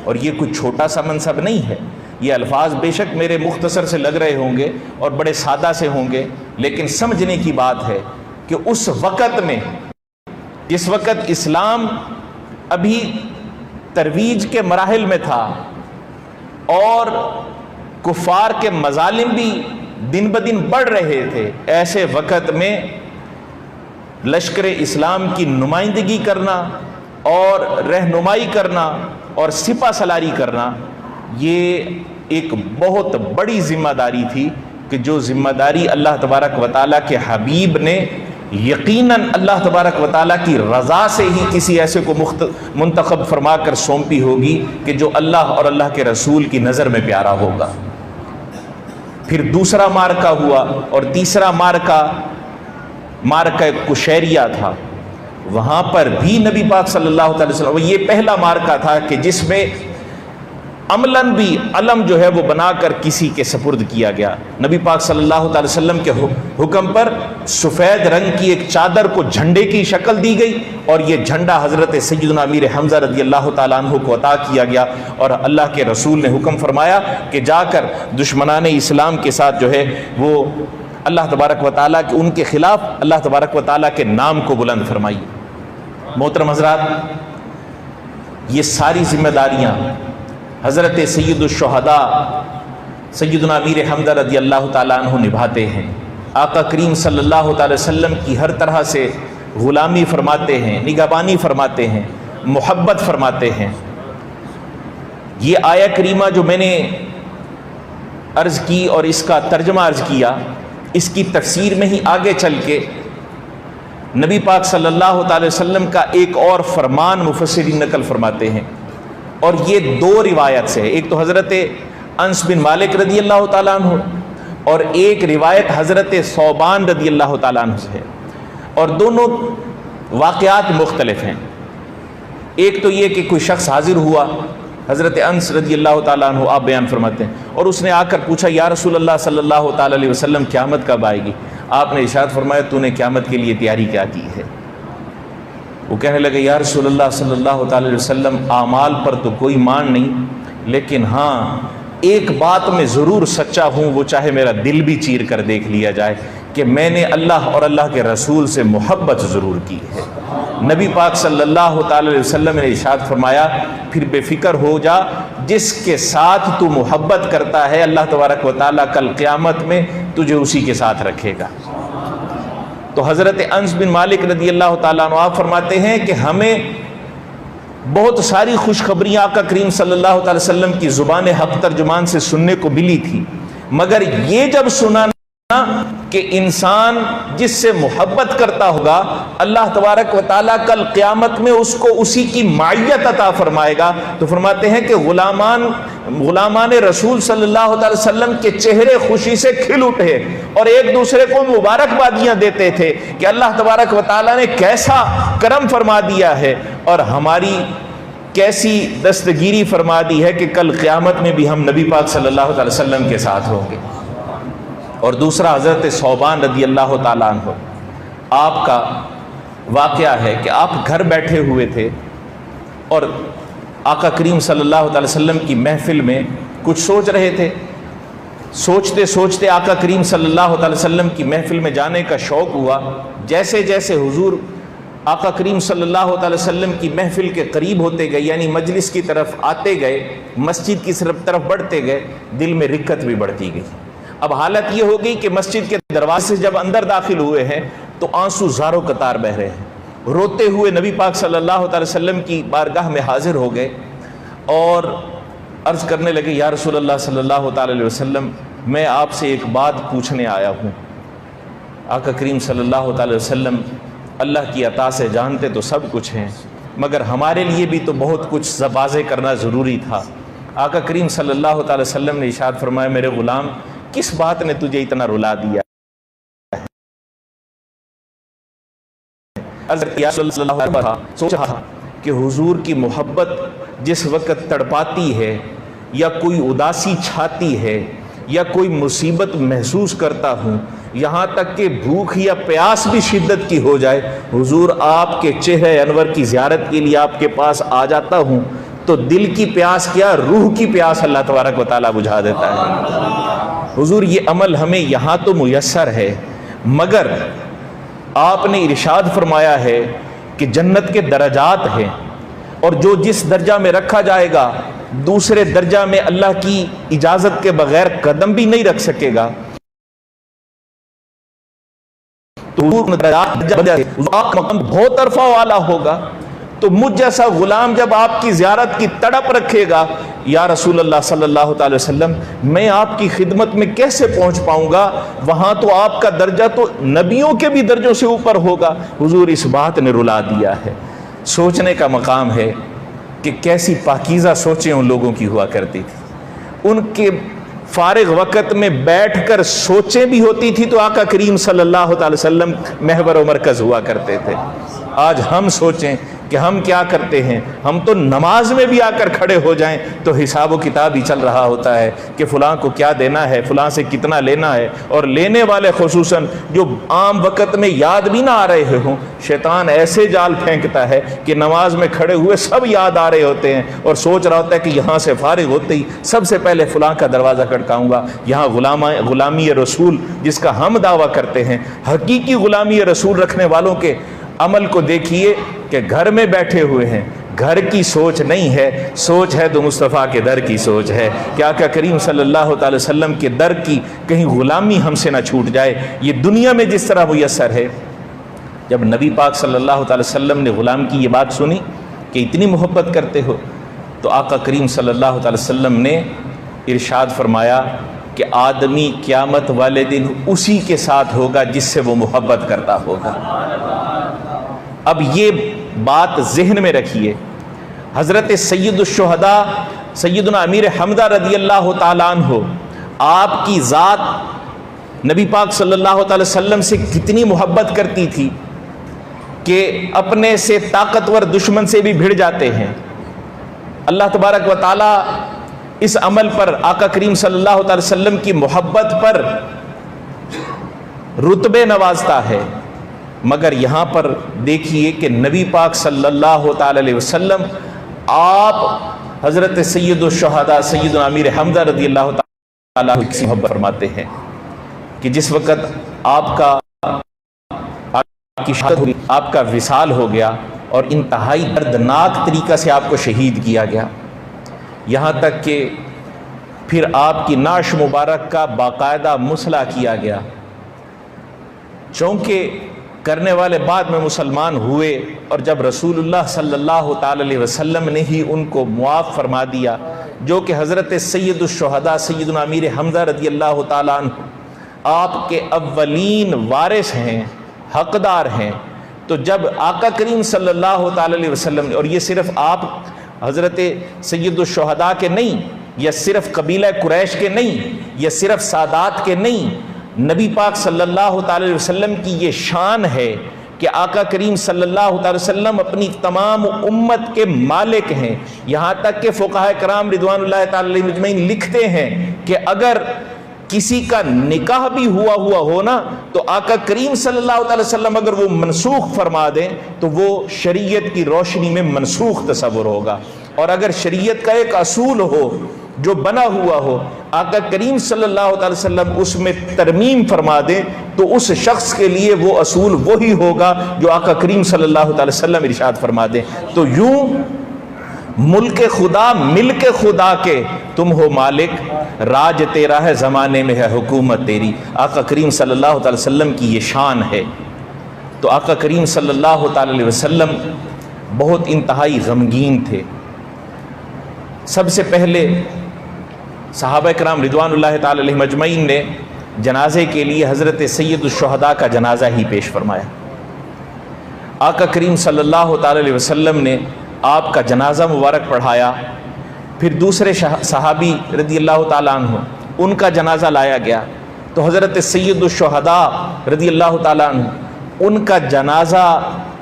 اور یہ کوئی چھوٹا سا منصب نہیں ہے. یہ الفاظ بے شک میرے مختصر سے لگ رہے ہوں گے اور بڑے سادہ سے ہوں گے، لیکن سمجھنے کی بات ہے کہ اس وقت میں، جس وقت اسلام ابھی ترویج کے مراحل میں تھا اور کفار کے مظالم بھی دن بدن بڑھ رہے تھے، ایسے وقت میں لشکر اسلام کی نمائندگی کرنا اور رہنمائی کرنا اور سپہ سالاری کرنا، یہ ایک بہت بڑی ذمہ داری تھی کہ جو ذمہ داری اللہ تبارک و تعالیٰ کے حبیب نے یقیناً اللہ تبارک و تعالیٰ کی رضا سے ہی کسی ایسے کو منتخب فرما کر سونپی ہوگی کہ جو اللہ اور اللہ کے رسول کی نظر میں پیارا ہوگا. پھر دوسرا مارکہ ہوا اور تیسرا مارکہ کشیریہ تھا. وہاں پر بھی نبی پاک صلی اللہ علیہ وسلم، یہ پہلا مارکہ تھا کہ جس میں عملاً بھی علم جو ہے وہ بنا کر کسی کے سپرد کیا گیا. نبی پاک صلی اللہ تعالی وسلم کے حکم پر سفید رنگ کی ایک چادر کو جھنڈے کی شکل دی گئی اور یہ جھنڈا حضرت سیدنا امیر حمزہ رضی اللہ تعالیٰ عنہ کو عطا کیا گیا. اور اللہ کے رسول نے حکم فرمایا کہ جا کر دشمنان اسلام کے ساتھ جو ہے وہ اللہ تبارک و تعالیٰ کے ان کے خلاف اللہ تبارک و تعالیٰ کے نام کو بلند فرمائیے. محترم حضرات، یہ ساری ذمہ داریاں حضرت سید الشہداء سیدنا امیر حمزہ رضی اللہ تعالیٰ عنہ نبھاتے ہیں. آقا کریم صلی اللہ تعالی وسلم کی ہر طرح سے غلامی فرماتے ہیں، نگہبانی فرماتے ہیں، محبت فرماتے ہیں. یہ آیہ کریمہ جو میں نے عرض کی اور اس کا ترجمہ عرض کیا، اس کی تفسیر میں ہی آگے چل کے نبی پاک صلی اللہ تعالی وسلم کا ایک اور فرمان مفسرین نقل فرماتے ہیں، اور یہ 2 روایت سے ہے. ایک تو حضرت انس بن مالک رضی اللہ تعالیٰ عنہ اور ایک روایت حضرت ثوبان رضی اللہ تعالیٰ عنہ سے ہے، اور دونوں واقعات مختلف ہیں. ایک تو یہ کہ کوئی شخص حاضر ہوا، حضرت انس رضی اللہ تعالیٰ عنہ آپ بیان فرماتے ہیں، اور اس نے آ کر پوچھا یا رسول اللہ صلی اللہ تعالیٰ علیہ وسلم قیامت کب آئے گی؟ آپ نے ارشاد فرمایا تو نے قیامت کے لیے تیاری کیا کی ہے؟ وہ کہنے لگے یا رسول اللہ صلی اللہ تعالی علیہ وسلم اعمال پر تو کوئی مان نہیں، لیکن ہاں ایک بات میں ضرور سچا ہوں، وہ چاہے میرا دل بھی چیر کر دیکھ لیا جائے، کہ میں نے اللہ اور اللہ کے رسول سے محبت ضرور کی ہے. نبی پاک صلی اللہ تعالی علیہ وسلم نے ارشاد فرمایا پھر بے فکر ہو جا، جس کے ساتھ تو محبت کرتا ہے اللہ تبارک و تعالیٰ کل قیامت میں تجھے اسی کے ساتھ رکھے گا. تو حضرت انس بن مالک رضی اللہ تعالیٰ عنہ آپ فرماتے ہیں کہ ہمیں بہت ساری خوشخبریاں آقا کریم صلی اللہ تعالی وسلم کی زبان حق ترجمان سے سننے کو ملی تھی، مگر یہ جب سنا کہ انسان جس سے محبت کرتا ہوگا اللہ تبارک و تعالیٰ کل قیامت میں اس کو اسی کی معیت عطا فرمائے گا، تو فرماتے ہیں کہ غلامان رسول صلی اللہ علیہ وسلم کے چہرے خوشی سے کھل اٹھے اور ایک دوسرے کو مبارکبادیاں دیتے تھے کہ اللہ تبارک و تعالیٰ نے کیسا کرم فرما دیا ہے اور ہماری کیسی دستگیری فرما دی ہے کہ کل قیامت میں بھی ہم نبی پاک صلی اللہ علیہ وسلم کے ساتھ ہوں گے. اور دوسرا حضرت ثوبان رضی اللہ تعالیٰ عنہ آپ کا واقعہ ہے کہ آپ گھر بیٹھے ہوئے تھے اور آقا کریم صلی اللہ تعالی وسلم کی محفل میں کچھ سوچ رہے تھے. سوچتے سوچتے آقا کریم صلی اللہ تعالی وسلم کی محفل میں جانے کا شوق ہوا. جیسے جیسے حضور آقا کریم صلی اللہ تعالی وسلم کی محفل کے قریب ہوتے گئے، یعنی مجلس کی طرف آتے گئے، مسجد کی طرف بڑھتے گئے، دل میں رکت بھی بڑھتی گئی. اب حالت یہ ہو گئی کہ مسجد کے دروازے سے جب اندر داخل ہوئے ہیں تو آنسو زاروں قطار بہ رہے ہیں. روتے ہوئے نبی پاک صلی اللہ تعالی وسلم کی بارگاہ میں حاضر ہو گئے اور عرض کرنے لگے یا رسول اللہ صلی اللہ تعالی علیہ وسلم میں آپ سے ایک بات پوچھنے آیا ہوں۔ آقا کریم صلی اللہ تعالی وسلم اللہ کی عطا سے جانتے تو سب کچھ ہیں، مگر ہمارے لیے بھی تو بہت کچھ واضح کرنا ضروری تھا۔ آقا کریم صلی اللہ تعالی وسلم نے ارشاد فرمایا میرے غلام کس بات نے تجھے اتنا رلا دیا؟ صلی اللہ علیہ وسلم سوچا کہ حضور کی محبت جس وقت تڑپاتی ہے یا کوئی اداسی چھاتی ہے یا کوئی مصیبت محسوس کرتا ہوں، یہاں تک کہ بھوک یا پیاس بھی شدت کی ہو جائے، حضور آپ کے چہرے انور کی زیارت کے لیے آپ کے پاس آ جاتا ہوں تو دل کی پیاس کیا روح کی پیاس اللہ تبارک و تعالیٰ بجھا دیتا ہے۔ حضور یہ عمل ہمیں یہاں تو میسر ہے، مگر آپ نے ارشاد فرمایا ہے کہ جنت کے درجات ہیں اور جو جس درجہ میں رکھا جائے گا دوسرے درجہ میں اللہ کی اجازت کے بغیر قدم بھی نہیں رکھ سکے گا۔ تو مقام بہت عرفہ والا ہوگا، تو مجھ جیسا غلام جب آپ کی زیارت کی تڑپ رکھے گا یا رسول اللہ صلی اللہ تعالی وسلم میں آپ کی خدمت میں کیسے پہنچ پاؤں گا؟ وہاں تو آپ کا درجہ تو نبیوں کے بھی درجوں سے اوپر ہوگا۔ حضور اس بات نے رلا دیا ہے۔ سوچنے کا مقام ہے کہ کیسی پاکیزہ سوچیں ان لوگوں کی ہوا کرتی تھی، ان کے فارغ وقت میں بیٹھ کر سوچیں بھی ہوتی تھی تو آقا کریم صلی اللہ تعالی وسلم محور و مرکز ہوا کرتے تھے۔ آج ہم سوچیں کہ ہم کیا کرتے ہیں، ہم تو نماز میں بھی آ کر کھڑے ہو جائیں تو حساب و کتاب ہی چل رہا ہوتا ہے کہ فلاں کو کیا دینا ہے، فلاں سے کتنا لینا ہے، اور لینے والے خصوصاً جو عام وقت میں یاد بھی نہ آ رہے ہوں، شیطان ایسے جال پھینکتا ہے کہ نماز میں کھڑے ہوئے سب یاد آ رہے ہوتے ہیں اور سوچ رہا ہوتا ہے کہ یہاں سے فارغ ہوتے ہی سب سے پہلے فلاں کا دروازہ کھٹکاؤں گا۔ یہاں غلامی رسول جس کا ہم دعویٰ کرتے ہیں، حقیقی غلامی رسول رکھنے والوں کے عمل کو دیکھیے کہ گھر میں بیٹھے ہوئے ہیں، گھر کی سوچ نہیں ہے، سوچ ہے تو مصطفیٰ کے در کی سوچ ہے کہ آقا کریم صلی اللہ تعالی وسلم کے در کی کہیں غلامی ہم سے نہ چھوٹ جائے۔ یہ دنیا میں جس طرح میسر ہے، جب نبی پاک صلی اللہ تعالی وسلم نے غلام کی یہ بات سنی کہ اتنی محبت کرتے ہو، تو آقا کریم صلی اللہ تعالی وسلم نے ارشاد فرمایا کہ آدمی قیامت والے دن اسی کے ساتھ ہوگا جس سے وہ محبت کرتا ہوگا۔ اب یہ بات ذہن میں رکھیے، حضرت سید الشہداء سیدنا امیر حمزہ رضی اللہ تعالیٰ عنہ آپ کی ذات نبی پاک صلی اللہ تعالی وسلم سے کتنی محبت کرتی تھی کہ اپنے سے طاقتور دشمن سے بھی بھڑ جاتے ہیں۔ اللہ تبارک و تعالیٰ اس عمل پر آقا کریم صلی اللہ تعالی وسلم کی محبت پر رتبے نوازتا ہے، مگر یہاں پر دیکھیے کہ نبی پاک صلی اللہ تعالی علیہ وسلم آپ حضرت سید الشہداء سیدنا امیر حمزہ رضی اللہ تعالیٰ کی محبت فرماتے ہیں کہ جس وقت آپ کی شہادت ہوئی، آپ کا وصال ہو گیا اور انتہائی دردناک طریقہ سے آپ کو شہید کیا گیا، یہاں تک کہ پھر آپ کی نعش مبارک کا باقاعدہ مصلح کیا گیا۔ چونکہ کرنے والے بعد میں مسلمان ہوئے، اور جب رسول اللہ صلی اللہ تعالی علیہ وسلم نے ہی ان کو معاف فرما دیا، جو کہ حضرت سید الشہداء سیدنا امیر حمزہ رضی اللہ تعالیٰ عنہ آپ کے اولین وارث ہیں، حقدار ہیں، تو جب آقا کریم صلی اللہ تعالی علیہ وسلم نے، اور یہ صرف آپ حضرت سید الشہداء کے نہیں، یا صرف قبیلہ قریش کے نہیں، یا صرف سادات کے نہیں، نبی پاک صلی اللہ تعالی علیہ وسلم کی یہ شان ہے کہ آقا کریم صلی اللہ تعالی وسلم اپنی تمام امت کے مالک ہیں۔ یہاں تک کہ فقہاء کرام رضوان اللہ تعالی علیہم اجمعین لکھتے ہیں کہ اگر کسی کا نکاح بھی ہوا ہو نا، تو آقا کریم صلی اللہ تعالی وسلم اگر وہ منسوخ فرما دیں تو وہ شریعت کی روشنی میں منسوخ تصور ہوگا، اور اگر شریعت کا ایک اصول ہو جو بنا ہوا ہو، آقا کریم صلی اللہ تعالی وسلم اس میں ترمیم فرما دیں تو اس شخص کے لیے وہ اصول وہی ہوگا جو آقا کریم صلی اللہ تعالی وسلم ارشاد فرما دیں۔ تو یوں ملک خدا ملک خدا کے تم ہو مالک، راج تیرا ہے زمانے میں ہے حکومت تیری، آقا کریم صلی اللہ تعالی وسلم کی یہ شان ہے۔ تو آقا کریم صلی اللہ تعالی علیہ وسلم بہت انتہائی غمگین تھے۔ سب سے پہلے صحابہ کرام رضوان اللہ تعالی علیہم اجمعین نے جنازے کے لیے حضرت سید الشہداء کا جنازہ ہی پیش فرمایا۔ آقا کریم صلی اللہ تعالی علیہ وسلم نے آپ کا جنازہ مبارک پڑھایا، پھر دوسرے صحابی رضی اللہ تعالیٰ عنہ ان کا جنازہ لایا گیا، تو حضرت سید الشہداء رضی اللہ تعالیٰ عنہ ان کا جنازہ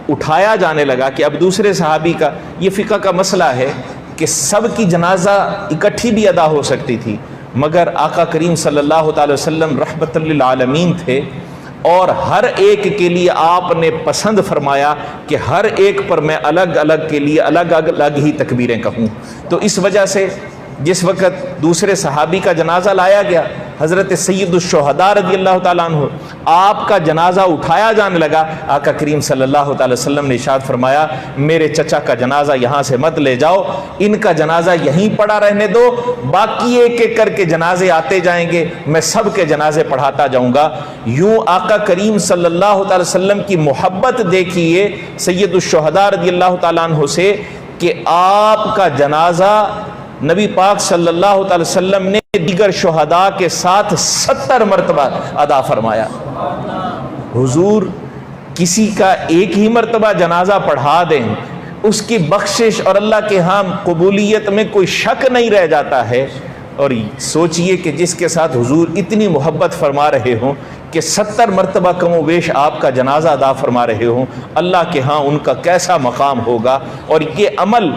اٹھایا جانے لگا کہ اب دوسرے صحابی کا، یہ فقہ کا مسئلہ ہے کہ سب کی جنازہ اکٹھی بھی ادا ہو سکتی تھی، مگر آقا کریم صلی اللہ تعالی وسلم رحمت للعالمین تھے، اور ہر ایک کے لیے آپ نے پسند فرمایا کہ ہر ایک پر میں الگ الگ کے لیے الگ الگ ہی تکبیریں کہوں۔ تو اس وجہ سے جس وقت دوسرے صحابی کا جنازہ لایا گیا، حضرت سید الشہداء رضی اللہ تعالیٰ عنہ آپ کا جنازہ اٹھایا جانے لگا، آقا کریم صلی اللہ تعالی وسلم نے ارشاد فرمایا میرے چچا کا جنازہ یہاں سے مت لے جاؤ، ان کا جنازہ یہیں پڑا رہنے دو، باقی ایک ایک کر کے جنازے آتے جائیں گے، میں سب کے جنازے پڑھاتا جاؤں گا۔ یوں آقا کریم صلی اللہ تعالی وسلم کی محبت دیکھیے سید الشہداء رضی اللہ تعالیٰ عنہ سے کہ آپ کا جنازہ نبی پاک صلی اللہ تعالی وسلم نے دیگر شہداء کے ساتھ 70 مرتبہ ادا فرمایا۔ حضور کسی کا ایک ہی مرتبہ جنازہ پڑھا دیں، اس کی بخشش اور اللہ کے ہاں قبولیت میں کوئی شک نہیں رہ جاتا ہے، اور سوچئے کہ جس کے ساتھ حضور اتنی محبت فرما رہے ہوں کہ 70 مرتبہ کم و بیش آپ کا جنازہ ادا فرما رہے ہوں، اللہ کے ہاں ان کا کیسا مقام ہوگا۔ اور یہ عمل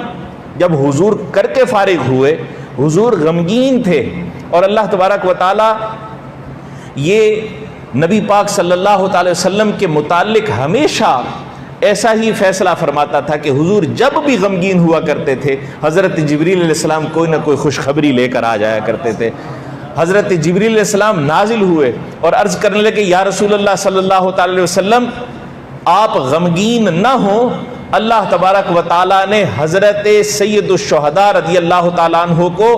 جب حضور کر کے فارغ ہوئے، حضور غمگین تھے، اور اللہ تبارک و تعالی یہ نبی پاک صلی اللہ تعالی وسلم کے متعلق ہمیشہ ایسا ہی فیصلہ فرماتا تھا کہ حضور جب بھی غمگین ہوا کرتے تھے، حضرت جبریل علیہ السلام کوئی نہ کوئی خوشخبری لے کر آ جایا کرتے تھے۔ حضرت جبریل علیہ السلام نازل ہوئے اور عرض کرنے لگے یا رسول اللہ صلی اللہ تعالی علیہ وسلم آپ غمگین نہ ہوں، اللہ تبارک و تعالیٰ نے حضرت سید الشہداء رضی اللہ تعالیٰ عنہ کو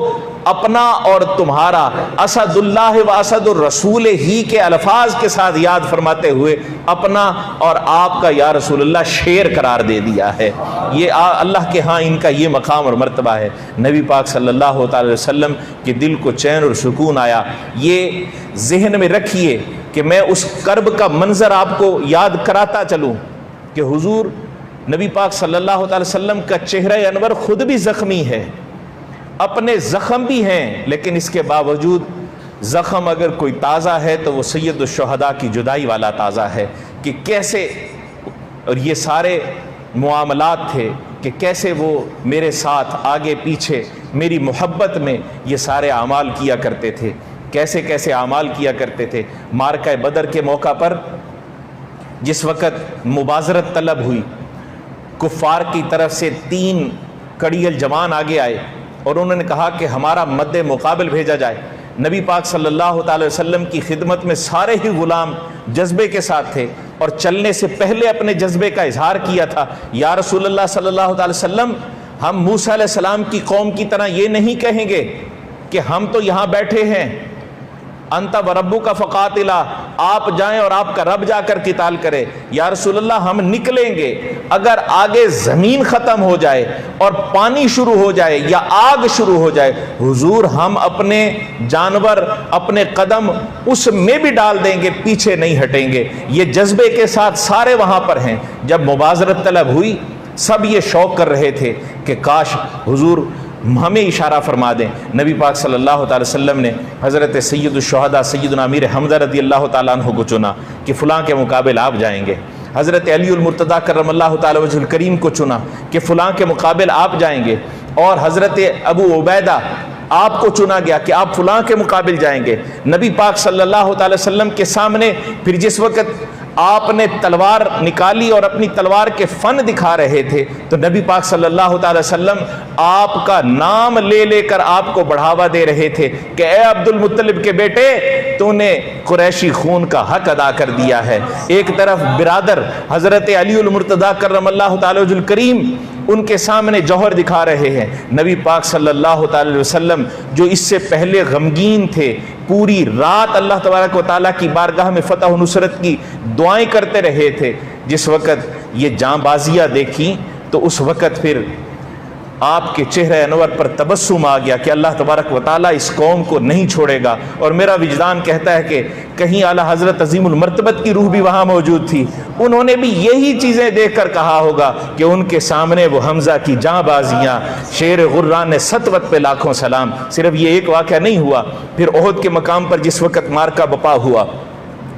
اپنا اور تمہارا اسد اللہ و اسد الرسول ہی کے الفاظ کے ساتھ یاد فرماتے ہوئے اپنا اور آپ کا یا رسول اللہ شیر قرار دے دیا ہے۔ یہ اللہ کے ہاں ان کا یہ مقام اور مرتبہ ہے۔ نبی پاک صلی اللہ تعالی وسلم کے دل کو چین اور سکون آیا۔ یہ ذہن میں رکھیے کہ میں اس کرب کا منظر آپ کو یاد کراتا چلوں کہ حضور نبی پاک صلی اللہ تعالی وسلم کا چہرہ انور خود بھی زخمی ہے، اپنے زخم بھی ہیں، لیکن اس کے باوجود زخم اگر کوئی تازہ ہے تو وہ سید الشہداء کی جدائی والا تازہ ہے کہ کیسے، اور یہ سارے معاملات تھے کہ کیسے وہ میرے ساتھ آگے پیچھے میری محبت میں یہ سارے اعمال کیا کرتے تھے، کیسے کیسے اعمال کیا کرتے تھے۔ معرکہ بدر کے موقع پر جس وقت مبازرت طلب ہوئی، کفار کی طرف سے 3 کڑیل جوان آگے آئے اور انہوں نے کہا کہ ہمارا مد مقابل بھیجا جائے۔ نبی پاک صلی اللہ تعالی وسلم کی خدمت میں سارے ہی غلام جذبے کے ساتھ تھے اور چلنے سے پہلے اپنے جذبے کا اظہار کیا تھا، یا رسول اللہ صلی اللہ تعالی وسلم ہم موسیٰ علیہ السلام کی قوم کی طرح یہ نہیں کہیں گے کہ ہم تو یہاں بیٹھے ہیں، انت وربک فقاتلا، آپ جائیں اور آپ کا رب جا کر قتال کرے۔ یا رسول اللہ ہم نکلیں گے، اگر آگے زمین ختم ہو جائے اور پانی شروع ہو جائے یا آگ شروع ہو جائے، حضور ہم اپنے جانور اپنے قدم اس میں بھی ڈال دیں گے، پیچھے نہیں ہٹیں گے۔ یہ جذبے کے ساتھ سارے وہاں پر ہیں۔ جب مبازرت طلب ہوئی سب یہ شوق کر رہے تھے کہ کاش حضور ہمیں اشارہ فرما دیں۔ نبی پاک صلی اللہ تعالی وسلم نے حضرت سید الشہداء سیدنا امیر حمزہ رضی اللہ تعالیٰ عنہ کو چنا کہ فلاں کے مقابل آپ جائیں گے۔ حضرت علی المرتضیٰ کرم اللہ تعالی وجہ الکریم کو چنا کہ فلاں کے مقابل آپ جائیں گے، اور حضرت ابو عبیدہ آپ کو چنا گیا کہ آپ فلاں کے مقابل جائیں گے۔ نبی پاک صلی اللہ تعالی وسلم کے سامنے پھر جس وقت آپ نے تلوار نکالی اور اپنی تلوار کے فن دکھا رہے تھے تو نبی پاک صلی اللہ تعالی وسلم آپ کا نام لے لے کر آپ کو بڑھاوا دے رہے تھے کہ اے عبد المطلب کے بیٹے، تو نے قریشی خون کا حق ادا کر دیا ہے۔ ایک طرف برادر حضرت علی المرتضیٰ کرم اللہ تعالی وجہ الکریم ان کے سامنے جوہر دکھا رہے ہیں۔ نبی پاک صلی اللہ تعالی وسلم جو اس سے پہلے غمگین تھے، پوری رات اللہ تبارک و تعالیٰ کی بارگاہ میں فتح و نصرت کی دعائیں کرتے رہے تھے، جس وقت یہ جاں بازیاں دیکھیں تو اس وقت پھر آپ کے چہرہ انور پر تبسم آ گیا کہ اللہ تبارک و تعالیٰ اس قوم کو نہیں چھوڑے گا. اور میرا وجدان کہتا ہے کہ کہیں اعلیٰ حضرت عظیم المرتبت کی روح بھی وہاں موجود تھی, انہوں نے بھی یہی چیزیں دیکھ کر کہا ہوگا کہ ان کے سامنے وہ حمزہ کی جاں بازیاں, شیر غران سطوت پہ لاکھوں سلام. صرف یہ ایک واقعہ نہیں ہوا, پھر احد کے مقام پر جس وقت مارکا بپا ہوا,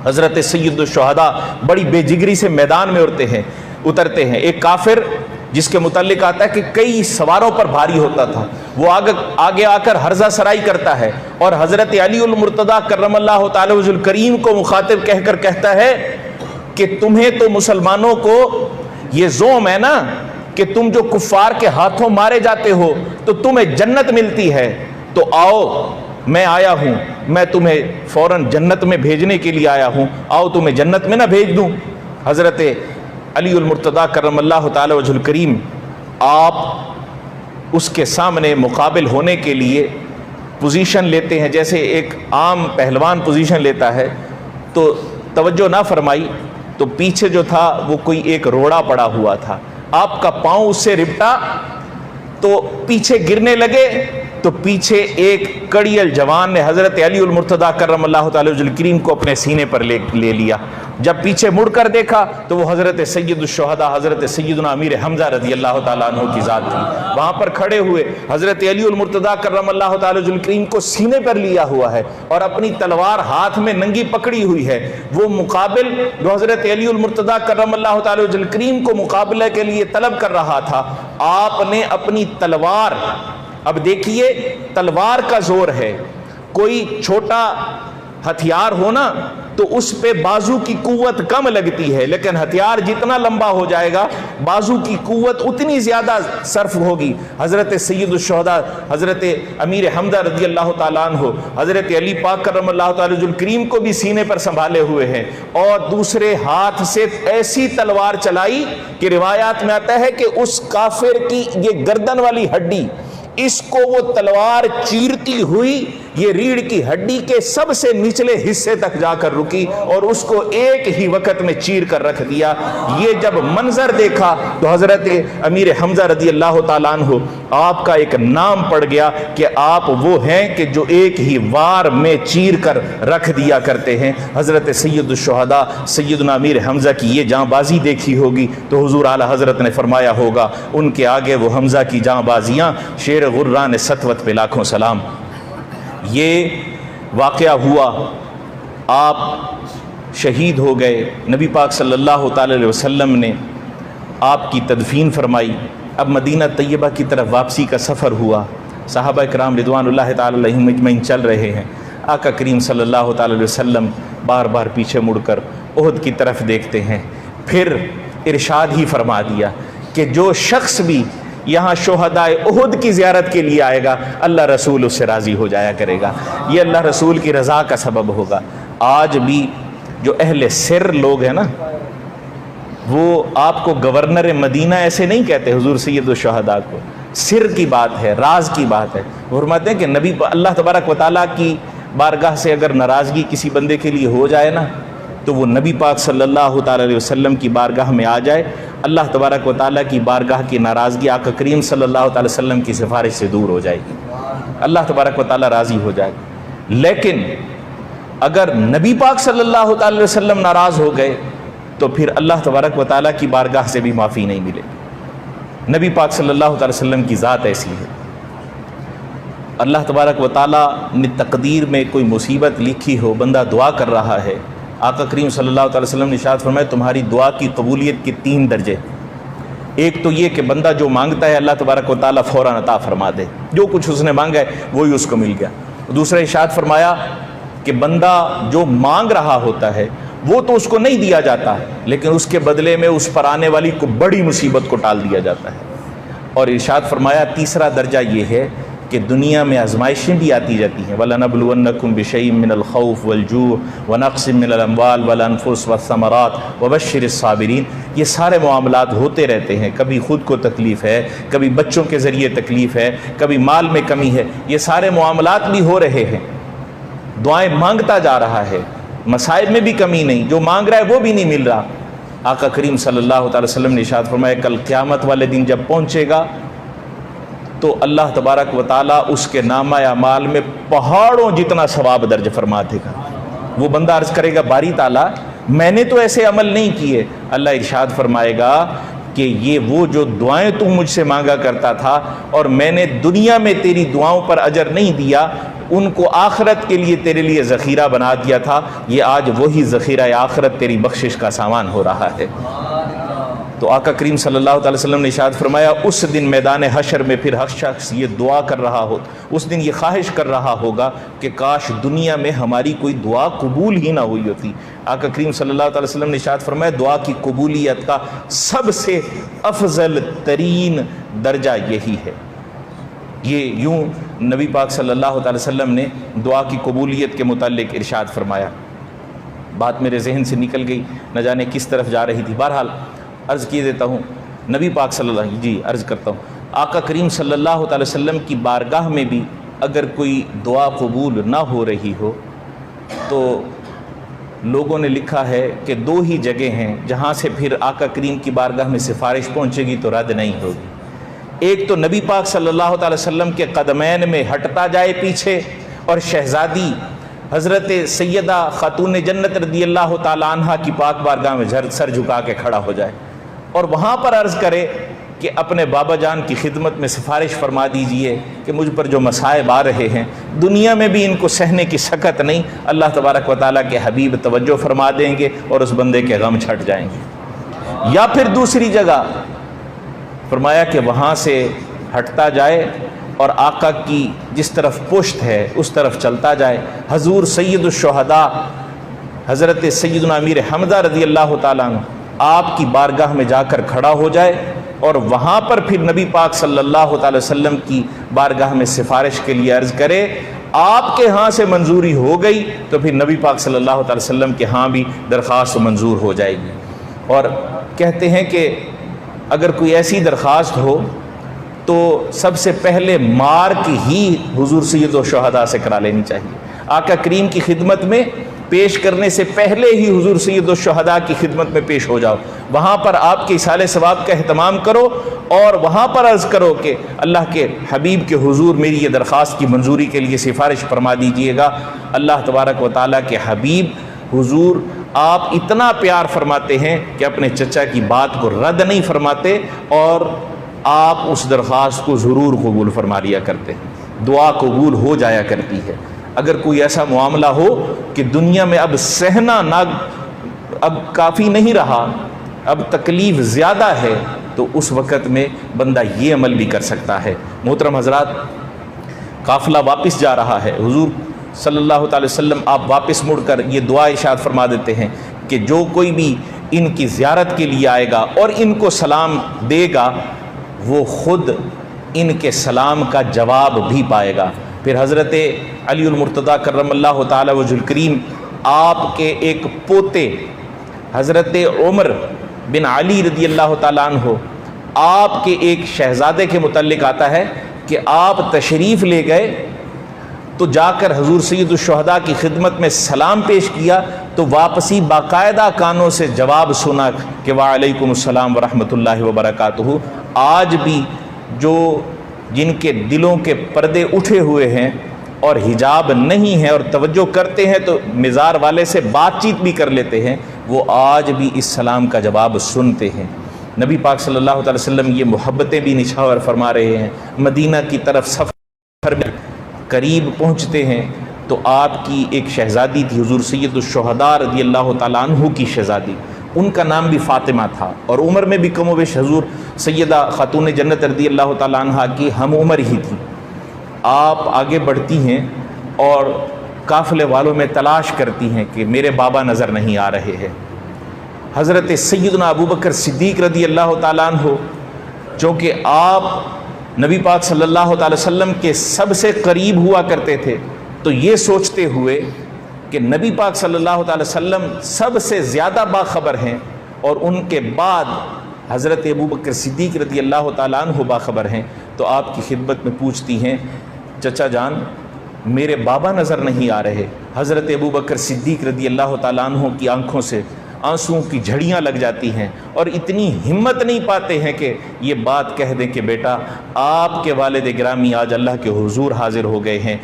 حضرت سید الشہداء بڑی بے جگری سے میدان میں اترتے ہیں. ایک کافر جس کے متعلق آتا ہے کہ کئی سواروں پر بھاری ہوتا تھا, وہ آگے آ کر حرزہ سرائی کرتا ہے اور حضرت علی المرتضیٰ کرم اللہ تعالی وجہ الکریم کو مخاطب کہہ کر کہتا ہے کہ تمہیں تو مسلمانوں کو یہ زوم ہے نا کہ تم جو کفار کے ہاتھوں مارے جاتے ہو تو تمہیں جنت ملتی ہے, تو آؤ میں آیا ہوں, میں تمہیں فوراً جنت میں بھیجنے کے لیے آیا ہوں, آؤ تمہیں جنت میں نہ بھیج دوں. حضرت علی المرتضیٰ کرم اللہ تعالی وجہ الکریم آپ اس کے سامنے مقابل ہونے کے لیے پوزیشن لیتے ہیں جیسے ایک عام پہلوان پوزیشن لیتا ہے. تو توجہ نہ فرمائی تو پیچھے جو تھا وہ کوئی ایک روڑا پڑا ہوا تھا, آپ کا پاؤں اس سے رپٹا تو پیچھے گرنے لگے, تو پیچھے ایک کڑیل جوان نے حضرت علی المرتضیٰ کرم اللہ تعالی وجہ الکریم کو اپنے سینے پر لے لیا. جب پیچھے مڑ کر دیکھا تو وہ حضرت سید الشہداء حضرت سیدنا امیر حمزہ رضی اللہ تعالیٰ عنہ کی ذات تھی. وہاں پر کھڑے ہوئے حضرت علی المرتضیٰ کرم اللہ تعالی وجہ الکریم کو سینے پر لیا ہوا ہے اور اپنی تلوار ہاتھ میں ننگی پکڑی ہوئی ہے. وہ مقابل جو حضرت علی المرتضیٰ کرم اللہ تعالی وجہ الکریم کو مقابلہ کے لیے طلب کر رہا تھا, آپ نے اپنی تلوار, اب دیکھیے تلوار کا زور ہے, کوئی چھوٹا ہتھیار ہونا تو اس پہ بازو کی قوت کم لگتی ہے, لیکن ہتھیار جتنا لمبا ہو جائے گا بازو کی قوت اتنی زیادہ صرف ہوگی. حضرت سید الشہداء حضرت امیر حمزہ رضی اللہ تعالیٰ عنہ حضرت علی پاک کرم اللہ تعالی وجہ الکریم کو بھی سینے پر سنبھالے ہوئے ہیں اور دوسرے ہاتھ سے ایسی تلوار چلائی کہ روایات میں آتا ہے کہ اس کافر کی یہ گردن والی ہڈی, اس کو وہ تلوار چیرتی ہوئی یہ ریڑھ کی ہڈی کے سب سے نچلے حصے تک جا کر رکی اور اس کو ایک ہی وقت میں چیر کر رکھ دیا. یہ جب منظر دیکھا تو حضرت امیر حمزہ رضی اللہ تعالیٰ عنہ آپ کا ایک نام پڑ گیا کہ آپ وہ ہیں کہ جو ایک ہی وار میں چیر کر رکھ دیا کرتے ہیں. حضرت سید الشہداء سیدنا امیر حمزہ کی یہ جاں بازی دیکھی ہوگی تو حضور اعلیٰ حضرت نے فرمایا ہوگا ان کے آگے وہ حمزہ کی جاں بازیاں شیر غران سطوت پہ لاکھوں سلام. یہ واقعہ ہوا, آپ شہید ہو گئے, نبی پاک صلی اللہ تعالی علیہ وسلم نے آپ کی تدفین فرمائی. اب مدینہ طیبہ کی طرف واپسی کا سفر ہوا, صحابہ کرام رضوان اللہ تعالی علیہم اجمعین چل رہے ہیں. آقا کریم صلی اللہ تعالی علیہ وسلم بار بار پیچھے مڑ کر احد کی طرف دیکھتے ہیں, پھر ارشاد ہی فرما دیا کہ جو شخص بھی یہاں شہدائے احد کی زیارت کے لیے آئے گا اللہ رسول اس سے راضی ہو جایا کرے گا, یہ اللہ رسول کی رضا کا سبب ہوگا. آج بھی جو اہل سر لوگ ہیں نا وہ آپ کو گورنر مدینہ ایسے نہیں کہتے حضور سید الشہداء کو, سر کی بات ہے, راز کی بات ہے. فرماتے ہیں کہ نبی اللہ تبارک و تعالیٰ کی بارگاہ سے اگر ناراضگی کسی بندے کے لیے ہو جائے نا تو وہ نبی پاک صلی اللہ تعالی علیہ وسلم کی بارگاہ میں آ جائے, اللہ تبارک و تعالیٰ کی بارگاہ کی ناراضگی آقا کریم صلی اللہ تعالی وسلم کی سفارش سے دور ہو جائے گی, اللہ تبارک و تعالیٰ راضی ہو جائے گا. لیکن اگر نبی پاک صلی اللہ تعالی علیہ وسلم ناراض ہو گئے تو پھر اللہ تبارک و تعالیٰ کی بارگاہ سے بھی معافی نہیں ملے. نبی پاک صلی اللہ تعالی وسلم کی ذات ایسی ہے. اللہ تبارک و تعالیٰ نے تقدیر میں کوئی مصیبت لکھی ہو, بندہ دعا کر رہا ہے, آقا کریم صلی اللہ تعالی وسلم نے ارشاد فرمایا تمہاری دعا کی قبولیت کے 3 درجے. ایک تو یہ کہ بندہ جو مانگتا ہے اللہ تبارک و تعالیٰ فوراً عطا فرما دے, جو کچھ اس نے مانگا ہے وہی اس کو مل گیا. دوسرا ارشاد فرمایا کہ بندہ جو مانگ رہا ہوتا ہے وہ تو اس کو نہیں دیا جاتا لیکن اس کے بدلے میں اس پر آنے والی کو بڑی مصیبت کو ٹال دیا جاتا ہے. اور ارشاد فرمایا تیسرا درجہ یہ ہے کہ دنیا میں آزمائشیں بھی آتی جاتی ہیں. وَلَنَبْلُوَنَّكُمْ بِشَيْءٍ مِّنَ الْخَوْفِ وَالْجُوعِ وَنَقْصٍ مِّنَ الْأَمْوَالِ وَالْأَنفُسِ وَالثَّمَرَاتِ وَبَشِّرِ الصَّابِرِينَ. یہ سارے معاملات ہوتے رہتے ہیں, کبھی خود کو تکلیف ہے, کبھی بچوں کے ذریعے تکلیف ہے, کبھی مال میں کمی ہے, یہ سارے معاملات بھی ہو رہے ہیں. دعائیں مانگتا جا رہا ہے, مصائب میں بھی کمی نہیں, جو مانگ رہا ہے وہ بھی نہیں مل رہا. آقا کریم صلی اللہ تعالی وسلم نے ارشاد فرمایا کل قیامت والے دن جب پہنچے گا تو اللہ تبارک و تعالیٰ اس کے نامہ اعمال میں پہاڑوں جتنا ثواب درج فرما دے گا۔ وہ بندہ عرض کرے گا باری تعالیٰ میں نے تو ایسے عمل نہیں کیے، اللہ ارشاد فرمائے گا کہ یہ وہ جو دعائیں تم مجھ سے مانگا کرتا تھا اور میں نے دنیا میں تیری دعاؤں پر اجر نہیں دیا، ان کو آخرت کے لیے تیرے لیے ذخیرہ بنا دیا تھا، یہ آج وہی ذخیرہ آخرت تیری بخشش کا سامان ہو رہا ہے۔ تو آقا کریم صلی اللہ تعالی وسلم نے ارشاد فرمایا اس دن میدان حشر میں پھر ہر شخص یہ دعا کر رہا ہو، اس دن یہ خواہش کر رہا ہوگا کہ کاش دنیا میں ہماری کوئی دعا قبول ہی نہ ہوئی ہوتی۔ آقا کریم صلی اللہ تعالی وسلم نے ارشاد فرمایا دعا کی قبولیت کا سب سے افضل ترین درجہ یہی ہے۔ یہ یوں نبی پاک صلی اللہ تعالی وسلم نے دعا کی قبولیت کے متعلق ارشاد فرمایا۔ بات میرے ذہن سے نکل گئی، نہ جانے کس طرف جا رہی تھی، بہرحال عرض کیے دیتا ہوں نبی پاک صلی اللہ عرض کرتا ہوں آقا کریم صلی اللہ تعالی وسلم کی بارگاہ میں بھی اگر کوئی دعا قبول نہ ہو رہی ہو تو لوگوں نے لکھا ہے کہ دو ہی جگہ ہیں جہاں سے پھر آقا کریم کی بارگاہ میں سفارش پہنچے گی تو رد نہیں ہوگی۔ ایک تو نبی پاک صلی اللہ تعالی وسلم کے قدمین میں ہٹتا جائے پیچھے اور شہزادی حضرت سیدہ خاتون جنت رضی اللہ تعالیٰ عنہ کی پاک بارگاہ میں سر جھکا کے کھڑا ہو جائے اور وہاں پر عرض کرے کہ اپنے بابا جان کی خدمت میں سفارش فرما دیجئے کہ مجھ پر جو مصائب آ رہے ہیں دنیا میں بھی ان کو سہنے کی سکت نہیں، اللہ تبارک و تعالیٰ کے حبیب توجہ فرما دیں گے اور اس بندے کے غم چھٹ جائیں گے۔ یا پھر دوسری جگہ فرمایا کہ وہاں سے ہٹتا جائے اور آقا کی جس طرف پشت ہے اس طرف چلتا جائے، حضور سید الشہداء حضرت سیدنا امیر حمزہ رضی اللہ تعالیٰ عنہ آپ کی بارگاہ میں جا کر کھڑا ہو جائے اور وہاں پر پھر نبی پاک صلی اللہ تعالی وسلم کی بارگاہ میں سفارش کے لیے عرض کرے، آپ کے ہاں سے منظوری ہو گئی تو پھر نبی پاک صلی اللہ تعالی وسلم کے ہاں بھی درخواست منظور ہو جائے گی۔ اور کہتے ہیں کہ اگر کوئی ایسی درخواست ہو تو سب سے پہلے مارک ہی حضور سید الشہداء سے کرا لینی چاہیے۔ آقا کریم کی خدمت میں پیش کرنے سے پہلے ہی حضور سید الشہداء کی خدمت میں پیش ہو جاؤ، وہاں پر آپ کے ایصال ثواب کا اہتمام کرو اور وہاں پر عرض کرو کہ اللہ کے حبیب کے حضور میری یہ درخواست کی منظوری کے لیے سفارش فرما دیجئے گا۔ اللہ تبارک و تعالیٰ کے حبیب حضور آپ اتنا پیار فرماتے ہیں کہ اپنے چچا کی بات کو رد نہیں فرماتے اور آپ اس درخواست کو ضرور قبول فرما لیا کرتے ہیں، دعا قبول ہو جایا کرتی ہے۔ اگر کوئی ایسا معاملہ ہو کہ دنیا میں اب سہنا نہ اب کافی نہیں رہا، اب تکلیف زیادہ ہے، تو اس وقت میں بندہ یہ عمل بھی کر سکتا ہے۔ محترم حضرات، قافلہ واپس جا رہا ہے، حضور صلی اللہ تعالی وسلم آپ واپس مڑ کر یہ دعا ارشاد فرما دیتے ہیں کہ جو کوئی بھی ان کی زیارت کے لیے آئے گا اور ان کو سلام دے گا وہ خود ان کے سلام کا جواب بھی پائے گا۔ پھر حضرت علی المرتضیٰ کرم اللہ تعالی وجہ الکریم آپ کے ایک پوتے حضرت عمر بن علی رضی اللہ تعالیٰ عنہ آپ کے ایک شہزادے کے متعلق آتا ہے کہ آپ تشریف لے گئے تو جا کر حضور سید الشہداء کی خدمت میں سلام پیش کیا تو واپسی باقاعدہ کانوں سے جواب سنا کہ وعلیکم السلام ورحمۃ اللہ وبرکاتہ۔ آج بھی جو جن کے دلوں کے پردے اٹھے ہوئے ہیں اور حجاب نہیں ہے اور توجہ کرتے ہیں تو مزار والے سے بات چیت بھی کر لیتے ہیں، وہ آج بھی اس سلام کا جواب سنتے ہیں۔ نبی پاک صلی اللہ تعالی وسلم یہ محبتیں بھی نچھاور فرما رہے ہیں۔ مدینہ کی طرف سفر میں قریب پہنچتے ہیں تو آپ کی ایک شہزادی تھی حضور سید الشہداء رضی اللہ تعالیٰ عنہ کی شہزادی، ان کا نام بھی فاطمہ تھا اور عمر میں بھی کم و بیش حضور سیدہ خاتون جنت رضی اللہ تعالیٰ عنہ کی ہم عمر ہی تھی۔ آپ آگے بڑھتی ہیں اور قافلے والوں میں تلاش کرتی ہیں کہ میرے بابا نظر نہیں آ رہے ہیں۔ حضرت سیدنا ابوبکر صدیق رضی اللہ تعالیٰ عنہ چونکہ آپ نبی پاک صلی اللہ تعالی وسلم کے سب سے قریب ہوا کرتے تھے تو یہ سوچتے ہوئے کہ نبی پاک صلی اللہ تعالی وسلم سب سے زیادہ باخبر ہیں اور ان کے بعد حضرت ابوبکر صدیق رضی اللہ تعالیٰ عنہ باخبر ہیں، تو آپ کی خدمت میں پوچھتی ہیں چچا جان میرے بابا نظر نہیں آ رہے۔ حضرت ابوبکر صدیق رضی اللہ تعالیٰ عنہ کی آنکھوں سے آنسوؤں کی جھڑیاں لگ جاتی ہیں اور اتنی ہمت نہیں پاتے ہیں کہ یہ بات کہہ دیں کہ بیٹا آپ کے والد گرامی آج اللہ کے حضور حاضر ہو گئے ہیں.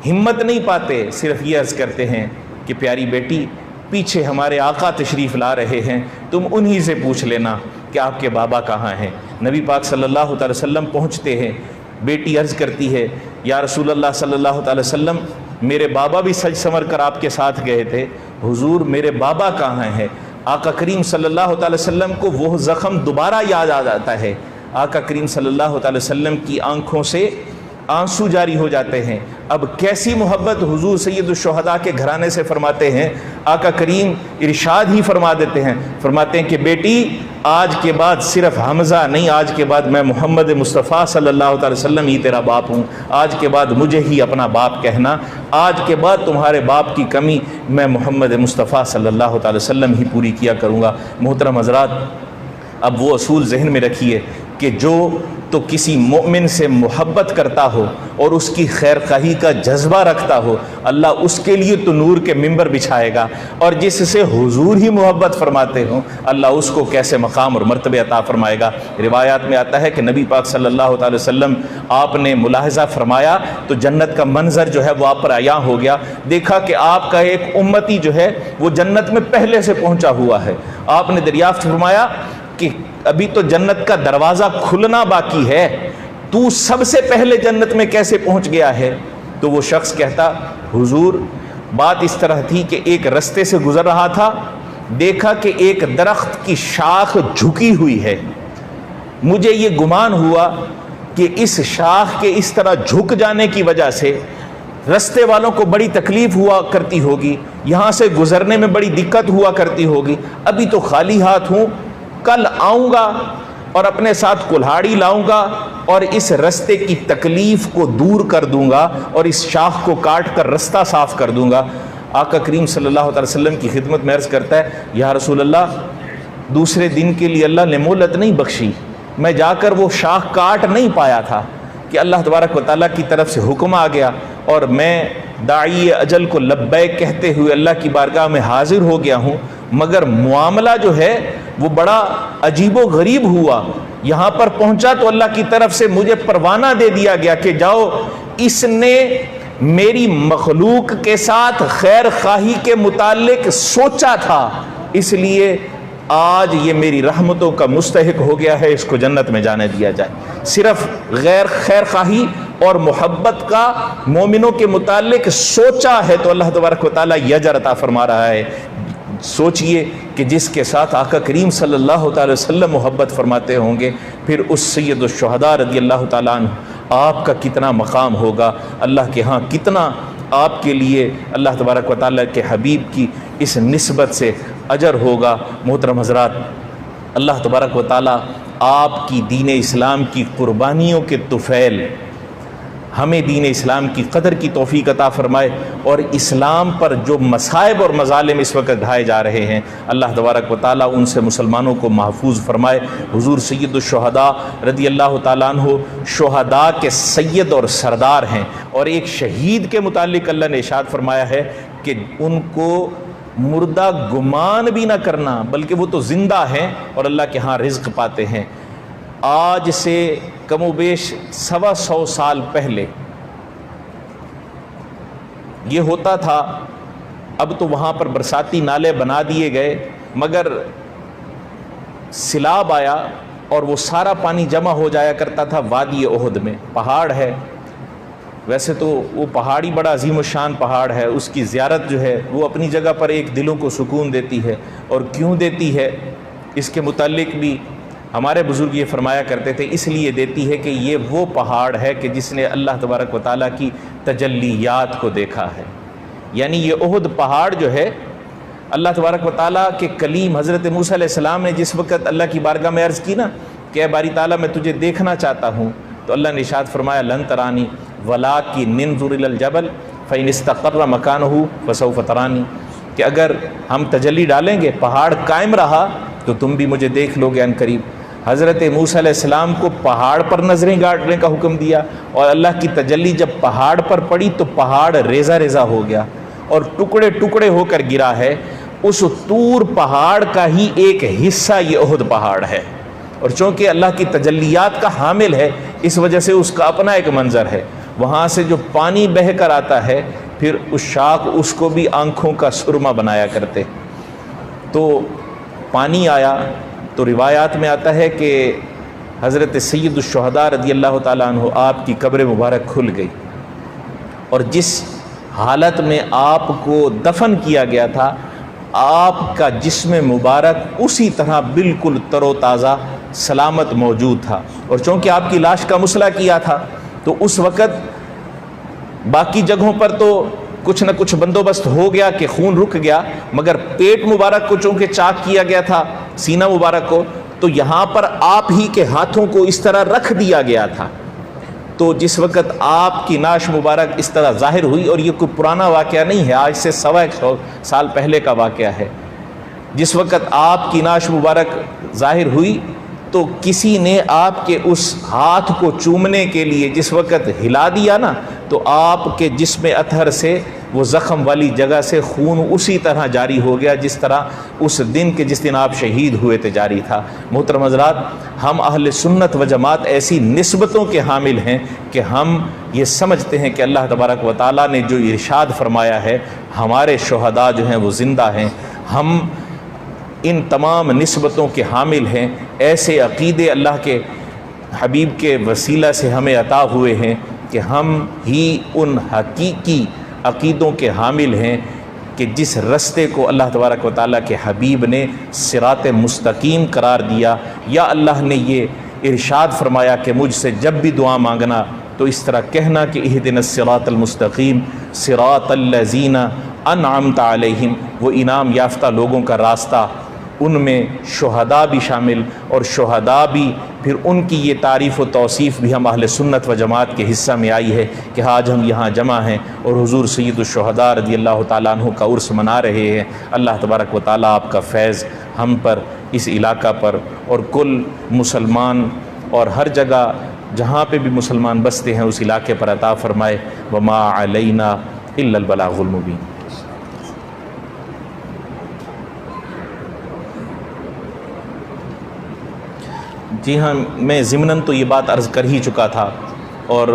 ہمت نہیں پاتے, صرف یہ عرض کرتے ہیں کہ پیاری بیٹی پیچھے ہمارے آقا تشریف لا رہے ہیں, تم انہی سے پوچھ لینا کہ آپ کے بابا کہاں ہیں. نبی پاک صلی اللہ تعالی وسلم پہنچتے ہیں, بیٹی عرض کرتی ہے یا رسول اللہ صلی اللہ تعالی وسلم میرے بابا بھی سج سنور کر آپ کے ساتھ گئے تھے, حضور میرے بابا کہاں ہیں. آقا کریم صلی اللہ تعالی وسلم کو وہ زخم دوبارہ یاد آ جاتا ہے. آقا کریم صلی اللہ تعالی وسلم کی آنکھوں سے آنسو جاری ہو جاتے ہیں. اب کیسی محبت حضور سید الشہداء کے گھرانے سے فرماتے ہیں. آقا کریم ارشاد ہی فرما دیتے ہیں, فرماتے ہیں کہ بیٹی آج کے بعد صرف حمزہ نہیں, آج کے بعد میں محمد مصطفیٰ صلی اللہ تعالی وسلم ہی تیرا باپ ہوں. آج کے بعد مجھے ہی اپنا باپ کہنا, آج کے بعد تمہارے باپ کی کمی میں محمد مصطفیٰ صلی اللہ تعالی وسلم ہی پوری کیا کروں گا. محترم حضرات, اب وہ اصول ذہن میں رکھیے کہ جو تو کسی مومن سے محبت کرتا ہو اور اس کی خیر خواہی کا جذبہ رکھتا ہو, اللہ اس کے لیے تو نور کے ممبر بچھائے گا, اور جس سے حضور ہی محبت فرماتے ہوں اللہ اس کو کیسے مقام اور مرتبے عطا فرمائے گا. روایات میں آتا ہے کہ نبی پاک صلی اللہ تعالی وسلم آپ نے ملاحظہ فرمایا تو جنت کا منظر جو ہے وہ آپ پر عیاں ہو گیا. دیکھا کہ آپ کا ایک امتی جو ہے وہ جنت میں پہلے سے پہنچا ہوا ہے. آپ نے دریافت فرمایا کہ ابھی تو جنت کا دروازہ کھلنا باقی ہے, تو سب سے پہلے جنت میں کیسے پہنچ گیا ہے؟ تو وہ شخص کہتا حضور بات اس طرح تھی کہ ایک رستے سے گزر رہا تھا, دیکھا کہ ایک درخت کی شاخ جھکی ہوئی ہے, مجھے یہ گمان ہوا کہ اس شاخ کے اس طرح جھک جانے کی وجہ سے رستے والوں کو بڑی تکلیف ہوا کرتی ہوگی, یہاں سے گزرنے میں بڑی دقت ہوا کرتی ہوگی. ابھی تو خالی ہاتھ ہوں, کل آؤں گا اور اپنے ساتھ کلہاڑی لاؤں گا اور اس رستے کی تکلیف کو دور کر دوں گا اور اس شاخ کو کاٹ کر رستہ صاف کر دوں گا. آقا کریم صلی اللہ علیہ وسلم کی خدمت میں عرض کرتا ہے یا رسول اللہ دوسرے دن کے لیے اللہ نے مہلت نہیں بخشی, میں جا کر وہ شاخ کاٹ نہیں پایا تھا کہ اللہ تبارک و تعالیٰ کی طرف سے حکم آ گیا اور میں داعی اجل کو لبیک کہتے ہوئے اللہ کی بارگاہ میں حاضر ہو گیا ہوں, مگر معاملہ جو ہے وہ بڑا عجیب و غریب ہوا. یہاں پر پہنچا تو اللہ کی طرف سے مجھے پروانہ دے دیا گیا کہ جاؤ, اس نے میری مخلوق کے ساتھ خیر خواہی کے متعلق سوچا تھا, اس لیے آج یہ میری رحمتوں کا مستحق ہو گیا ہے, اس کو جنت میں جانے دیا جائے. صرف غیر خیر خواہی اور محبت کا مومنوں کے متعلق سوچا ہے تو اللہ تبارک و تعالیٰ یہ اجر عطا فرما رہا ہے. سوچئے کہ جس کے ساتھ آقا کریم صلی اللہ تعالی وسلم محبت فرماتے ہوں گے, پھر اس سید الشہداء رضی اللہ تعالیٰ عنہ آپ کا کتنا مقام ہوگا, اللہ کے ہاں کتنا آپ کے لیے اللہ تبارک و تعالیٰ کے حبیب کی اس نسبت سے اجر ہوگا. محترم حضرات, اللہ تبارک و تعالیٰ آپ کی دین اسلام کی قربانیوں کے طفیل ہمیں دین اسلام کی قدر کی توفیق عطا فرمائے, اور اسلام پر جو مصائب اور مظالم اس وقت ڈھائے جا رہے ہیں اللہ تبارک و تعالیٰ ان سے مسلمانوں کو محفوظ فرمائے. حضور سید الشہداء رضی اللہ تعالیٰ عنہ شہداء کے سید اور سردار ہیں, اور ایک شہید کے متعلق اللہ نے ارشاد فرمایا ہے کہ ان کو مردہ گمان بھی نہ کرنا, بلکہ وہ تو زندہ ہیں اور اللہ کے ہاں رزق پاتے ہیں. آج سے کم و بیش 125 سال پہلے یہ ہوتا تھا. اب تو وہاں پر برساتی نالے بنا دیے گئے, مگر سیلاب آیا اور وہ سارا پانی جمع ہو جایا کرتا تھا وادی احد میں. پہاڑ ہے, ویسے تو وہ پہاڑی بڑا عظیم الشان پہاڑ ہے, اس کی زیارت جو ہے وہ اپنی جگہ پر ایک دلوں کو سکون دیتی ہے, اور کیوں دیتی ہے اس کے متعلق بھی ہمارے بزرگ یہ فرمایا کرتے تھے, اس لیے دیتی ہے کہ یہ وہ پہاڑ ہے کہ جس نے اللہ تبارک و تعالیٰ کی تجلیات کو دیکھا ہے. یعنی یہ احد پہاڑ جو ہے اللہ تبارک و تعالیٰ کے کلیم حضرت موسیٰ علیہ السلام نے جس وقت اللہ کی بارگاہ میں عرض کی نا کہ اے باری تعالیٰ میں تجھے دیکھنا چاہتا ہوں, تو اللہ نے ارشاد فرمایا لن ترانی ولکن انظر الی الجبل فإن استقر مکانہ فسوف ترانی, کہ اگر ہم تجلی ڈالیں گے پہاڑ قائم رہا تو تم بھی مجھے دیکھ لو گے ان قریب. حضرت موسیٰ علیہ السلام کو پہاڑ پر نظریں گاڑنے کا حکم دیا, اور اللہ کی تجلی جب پہاڑ پر پڑی تو پہاڑ ریزہ ریزہ ہو گیا اور ٹکڑے ٹکڑے ہو کر گرا ہے. اس طور پہاڑ کا ہی ایک حصہ یہ احد پہاڑ ہے، اور چونکہ اللہ کی تجلیات کا حامل ہے اس وجہ سے اس کا اپنا ایک منظر ہے۔ وہاں سے جو پانی بہہ کر آتا ہے پھر اس شاخ اس کو بھی آنکھوں کا سرما بنایا کرتے۔ تو پانی آیا تو روایات میں آتا ہے کہ حضرت سید الشہداء رضی اللہ تعالیٰ عنہ آپ کی قبر مبارک کھل گئی، اور جس حالت میں آپ کو دفن کیا گیا تھا آپ کا جسم مبارک اسی طرح بالکل تر و تازہ سلامت موجود تھا، اور چونکہ آپ کی لاش کا مصلح کیا تھا تو اس وقت باقی جگہوں پر تو کچھ نہ کچھ بندوبست ہو گیا کہ خون رک گیا، مگر پیٹ مبارک کو چونکہ چاک کیا گیا تھا، سینہ مبارک کو، تو یہاں پر آپ ہی کے ہاتھوں کو اس طرح رکھ دیا گیا تھا۔ تو جس وقت آپ کی نعش مبارک اس طرح ظاہر ہوئی، اور یہ کوئی پرانا واقعہ نہیں ہے، آج سے 125 سال پہلے کا واقعہ ہے، جس وقت آپ کی نعش مبارک ظاہر ہوئی تو کسی نے آپ کے اس ہاتھ کو چومنے کے لیے جس وقت ہلا دیا نا، تو آپ کے جسم اطہر سے وہ زخم والی جگہ سے خون اسی طرح جاری ہو گیا جس طرح اس دن کے جس دن آپ شہید ہوئے تھے جاری تھا۔ محترم حضرات، ہم اہل سنت و جماعت ایسی نسبتوں کے حامل ہیں کہ ہم یہ سمجھتے ہیں کہ اللہ تبارک و تعالیٰ نے جو ارشاد فرمایا ہے، ہمارے شہداء جو ہیں وہ زندہ ہیں، ہم ان تمام نسبتوں کے حامل ہیں۔ ایسے عقیدے اللہ کے حبیب کے وسیلہ سے ہمیں عطا ہوئے ہیں کہ ہم ہی ان حقیقی عقیدوں کے حامل ہیں کہ جس رستے کو اللہ تبارک و تعالیٰ کے حبیب نے صراط مستقیم قرار دیا، یا اللہ نے یہ ارشاد فرمایا کہ مجھ سے جب بھی دعا مانگنا تو اس طرح کہنا کہ اہدنا الصراط المستقیم صراط الذین انعمت علیہم، وہ انعام یافتہ لوگوں کا راستہ، ان میں شہداء بھی شامل، اور شہداء بھی پھر ان کی یہ تعریف و توصیف بھی ہم اہل سنت و جماعت کے حصہ میں آئی ہے کہ آج ہم یہاں جمع ہیں اور حضور سید الشہداء رضی اللہ تعالیٰ عنہ کا عرس منا رہے ہیں۔ اللہ تبارک و تعالیٰ آپ کا فیض ہم پر، اس علاقہ پر، اور کل مسلمان اور ہر جگہ جہاں پہ بھی مسلمان بستے ہیں اس علاقے پر عطا فرمائے۔ وما علینا الا البلاغ المبین۔ جی ہاں، میں ضمناً تو یہ بات عرض کر ہی چکا تھا، اور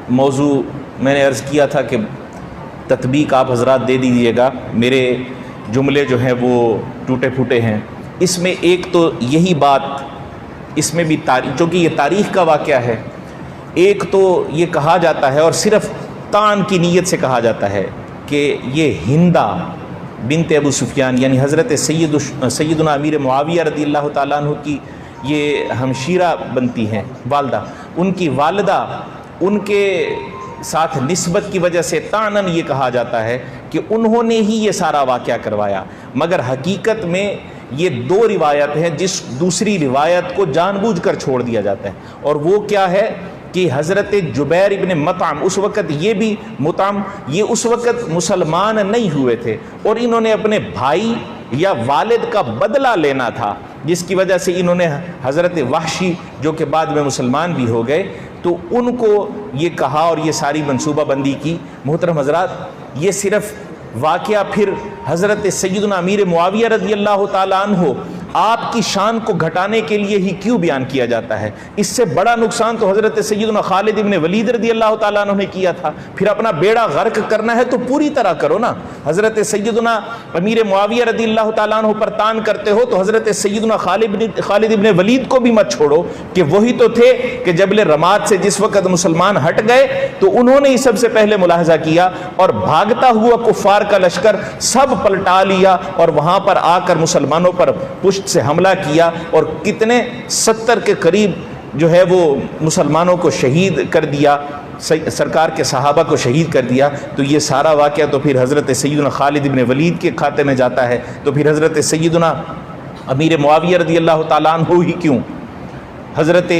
موضوع میں نے عرض کیا تھا کہ تطبیق آپ حضرات دے دیجیے گا، میرے جملے جو ہیں وہ ٹوٹے پھوٹے ہیں۔ اس میں ایک تو یہی بات، اس میں بھی تاریخ، چونکہ یہ تاریخ کا واقعہ ہے، ایک تو یہ کہا جاتا ہے اور صرف طعن کی نیت سے کہا جاتا ہے کہ یہ ہندہ بنت ابو سفیان یعنی حضرت سیدنا امیر معاویہ رضی اللہ تعالیٰ عنہ کی یہ ہمشیرہ بنتی ہیں، والدہ، ان کی والدہ، ان کے ساتھ نسبت کی وجہ سے طعناً یہ کہا جاتا ہے کہ انہوں نے ہی یہ سارا واقعہ کروایا، مگر حقیقت میں یہ دو روایت ہیں جس دوسری روایت کو جان بوجھ کر چھوڑ دیا جاتا ہے، اور وہ کیا ہے کہ حضرت جبیر ابن مطعم، اس وقت یہ بھی مطعم، یہ اس وقت مسلمان نہیں ہوئے تھے، اور انہوں نے اپنے بھائی یا والد کا بدلہ لینا تھا، جس کی وجہ سے انہوں نے حضرت وحشی جو کہ بعد میں مسلمان بھی ہو گئے تو ان کو یہ کہا اور یہ ساری منصوبہ بندی کی۔ محترم حضرات، یہ صرف واقعہ پھر حضرت سیدنا امیر معاویہ رضی اللہ تعالیٰ عنہ آپ کی شان کو گھٹانے کے لیے ہی کیوں بیان کیا جاتا ہے؟ اس سے بڑا نقصان تو حضرت سیدنا خالد ابن ولید رضی اللہ تعالیٰ عنہ نے کیا تھا۔ پھر اپنا بیڑا غرق کرنا ہے تو پوری طرح کرو نا۔ حضرت سیدنا امیر معاویہ رضی اللہ تعالیٰ عنہ پر تان کرتے ہو تو حضرت سیدنا خالد ابن ولید کو بھی مت چھوڑو کہ وہی تو تھے کہ جبل رماد سے جس وقت مسلمان ہٹ گئے تو انہوں نے ہی سب سے پہلے ملاحظہ کیا اور بھاگتا ہوا کفار کا لشکر سب پلٹا لیا اور وہاں پر آ کر مسلمانوں پر پشت سے حملہ کیا، اور کتنے 70 کے قریب جو ہے وہ مسلمانوں کو شہید کر دیا، سرکار کے صحابہ کو شہید کر دیا۔ تو یہ سارا واقعہ تو پھر حضرت سیدنا خالد ابن ولید کے کھاتے میں جاتا ہے، تو پھر حضرت سیدنا امیر معاویہ رضی اللہ تعالیٰ عنہ ہی کیوں؟ حضرت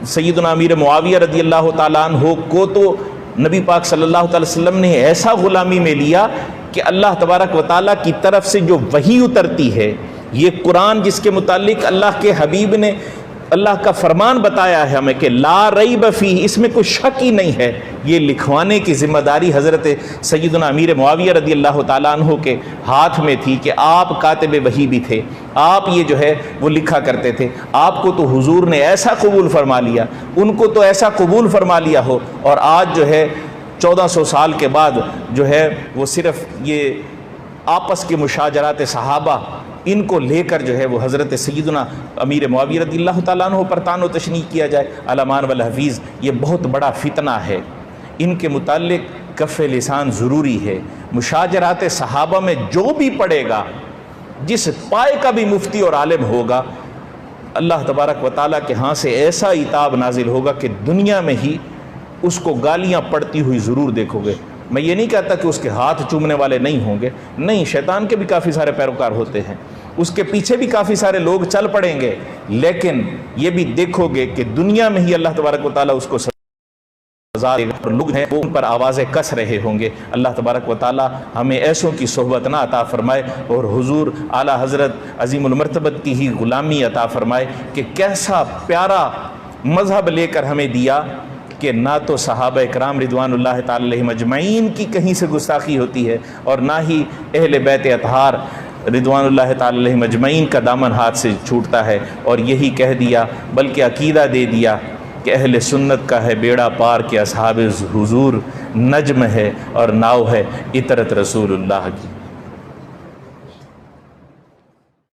سیدنا امیر معاویہ رضی اللہ تعالیٰ عنہ کو تو نبی پاک صلی اللہ علیہ وسلم نے ایسا غلامی میں لیا کہ اللہ تبارک و تعالیٰ کی طرف سے جو وحی اترتی ہے، یہ قرآن جس کے متعلق اللہ کے حبیب نے اللہ کا فرمان بتایا ہے ہمیں کہ لا ریب فیہ، اس میں کوئی شک ہی نہیں ہے، یہ لکھوانے کی ذمہ داری حضرت سیدنا امیر معاویہ رضی اللہ تعالیٰ عنہ کے ہاتھ میں تھی کہ آپ کاتب وحی بھی تھے، آپ یہ جو ہے وہ لکھا کرتے تھے، آپ کو تو حضور نے ایسا قبول فرما لیا، ان کو تو ایسا قبول فرما لیا ہو، اور آج جو ہے 1400 سال کے بعد جو ہے وہ صرف یہ آپس کے مشاجرات صحابہ ان کو لے کر جو ہے وہ حضرت سیدنا امیر معاویہ رضی اللہ تعالیٰ عنہ پر طعن و تشنیع کیا جائے۔ علمان والحفیظ، یہ بہت بڑا فتنہ ہے، ان کے متعلق کف لسان ضروری ہے۔ مشاجرات صحابہ میں جو بھی پڑھے گا، جس پائے کا بھی مفتی اور عالم ہوگا، اللہ تبارک و تعالیٰ کے ہاں سے ایسا عتاب نازل ہوگا کہ دنیا میں ہی اس کو گالیاں پڑتی ہوئی ضرور دیکھو گے۔ میں یہ نہیں کہتا کہ اس کے ہاتھ چومنے والے نہیں ہوں گے، نہیں، شیطان کے بھی کافی سارے پیروکار ہوتے ہیں، اس کے پیچھے بھی کافی سارے لوگ چل پڑیں گے، لیکن یہ بھی دیکھو گے کہ دنیا میں ہی اللہ تبارک و تعالیٰ اس کو سزا دے گا، اور لوگ ہیں وہ ان پر آوازیں کس رہے ہوں گے۔ اللہ تبارک و تعالیٰ ہمیں ایسوں کی صحبت نہ عطا فرمائے، اور حضور اعلیٰ حضرت عظیم المرتبت کی ہی غلامی عطا فرمائے کہ کیسا پیارا مذہب لے کر ہمیں دیا کہ نہ تو صحابہ اکرام رضوان اللہ تعالی علیہم اجمعین کی کہیں سے گستاخی ہوتی ہے، اور نہ ہی اہل بیت اطہار رضوان اللہ تعالی علیہم اجمعین کا دامن ہاتھ سے چھوٹتا ہے، اور یہی کہہ دیا بلکہ عقیدہ دے دیا کہ اہل سنت کا ہے بیڑا پار کہ اصحاب حضور نجم ہے اور ناؤ ہے عطرت رسول اللہ کی۔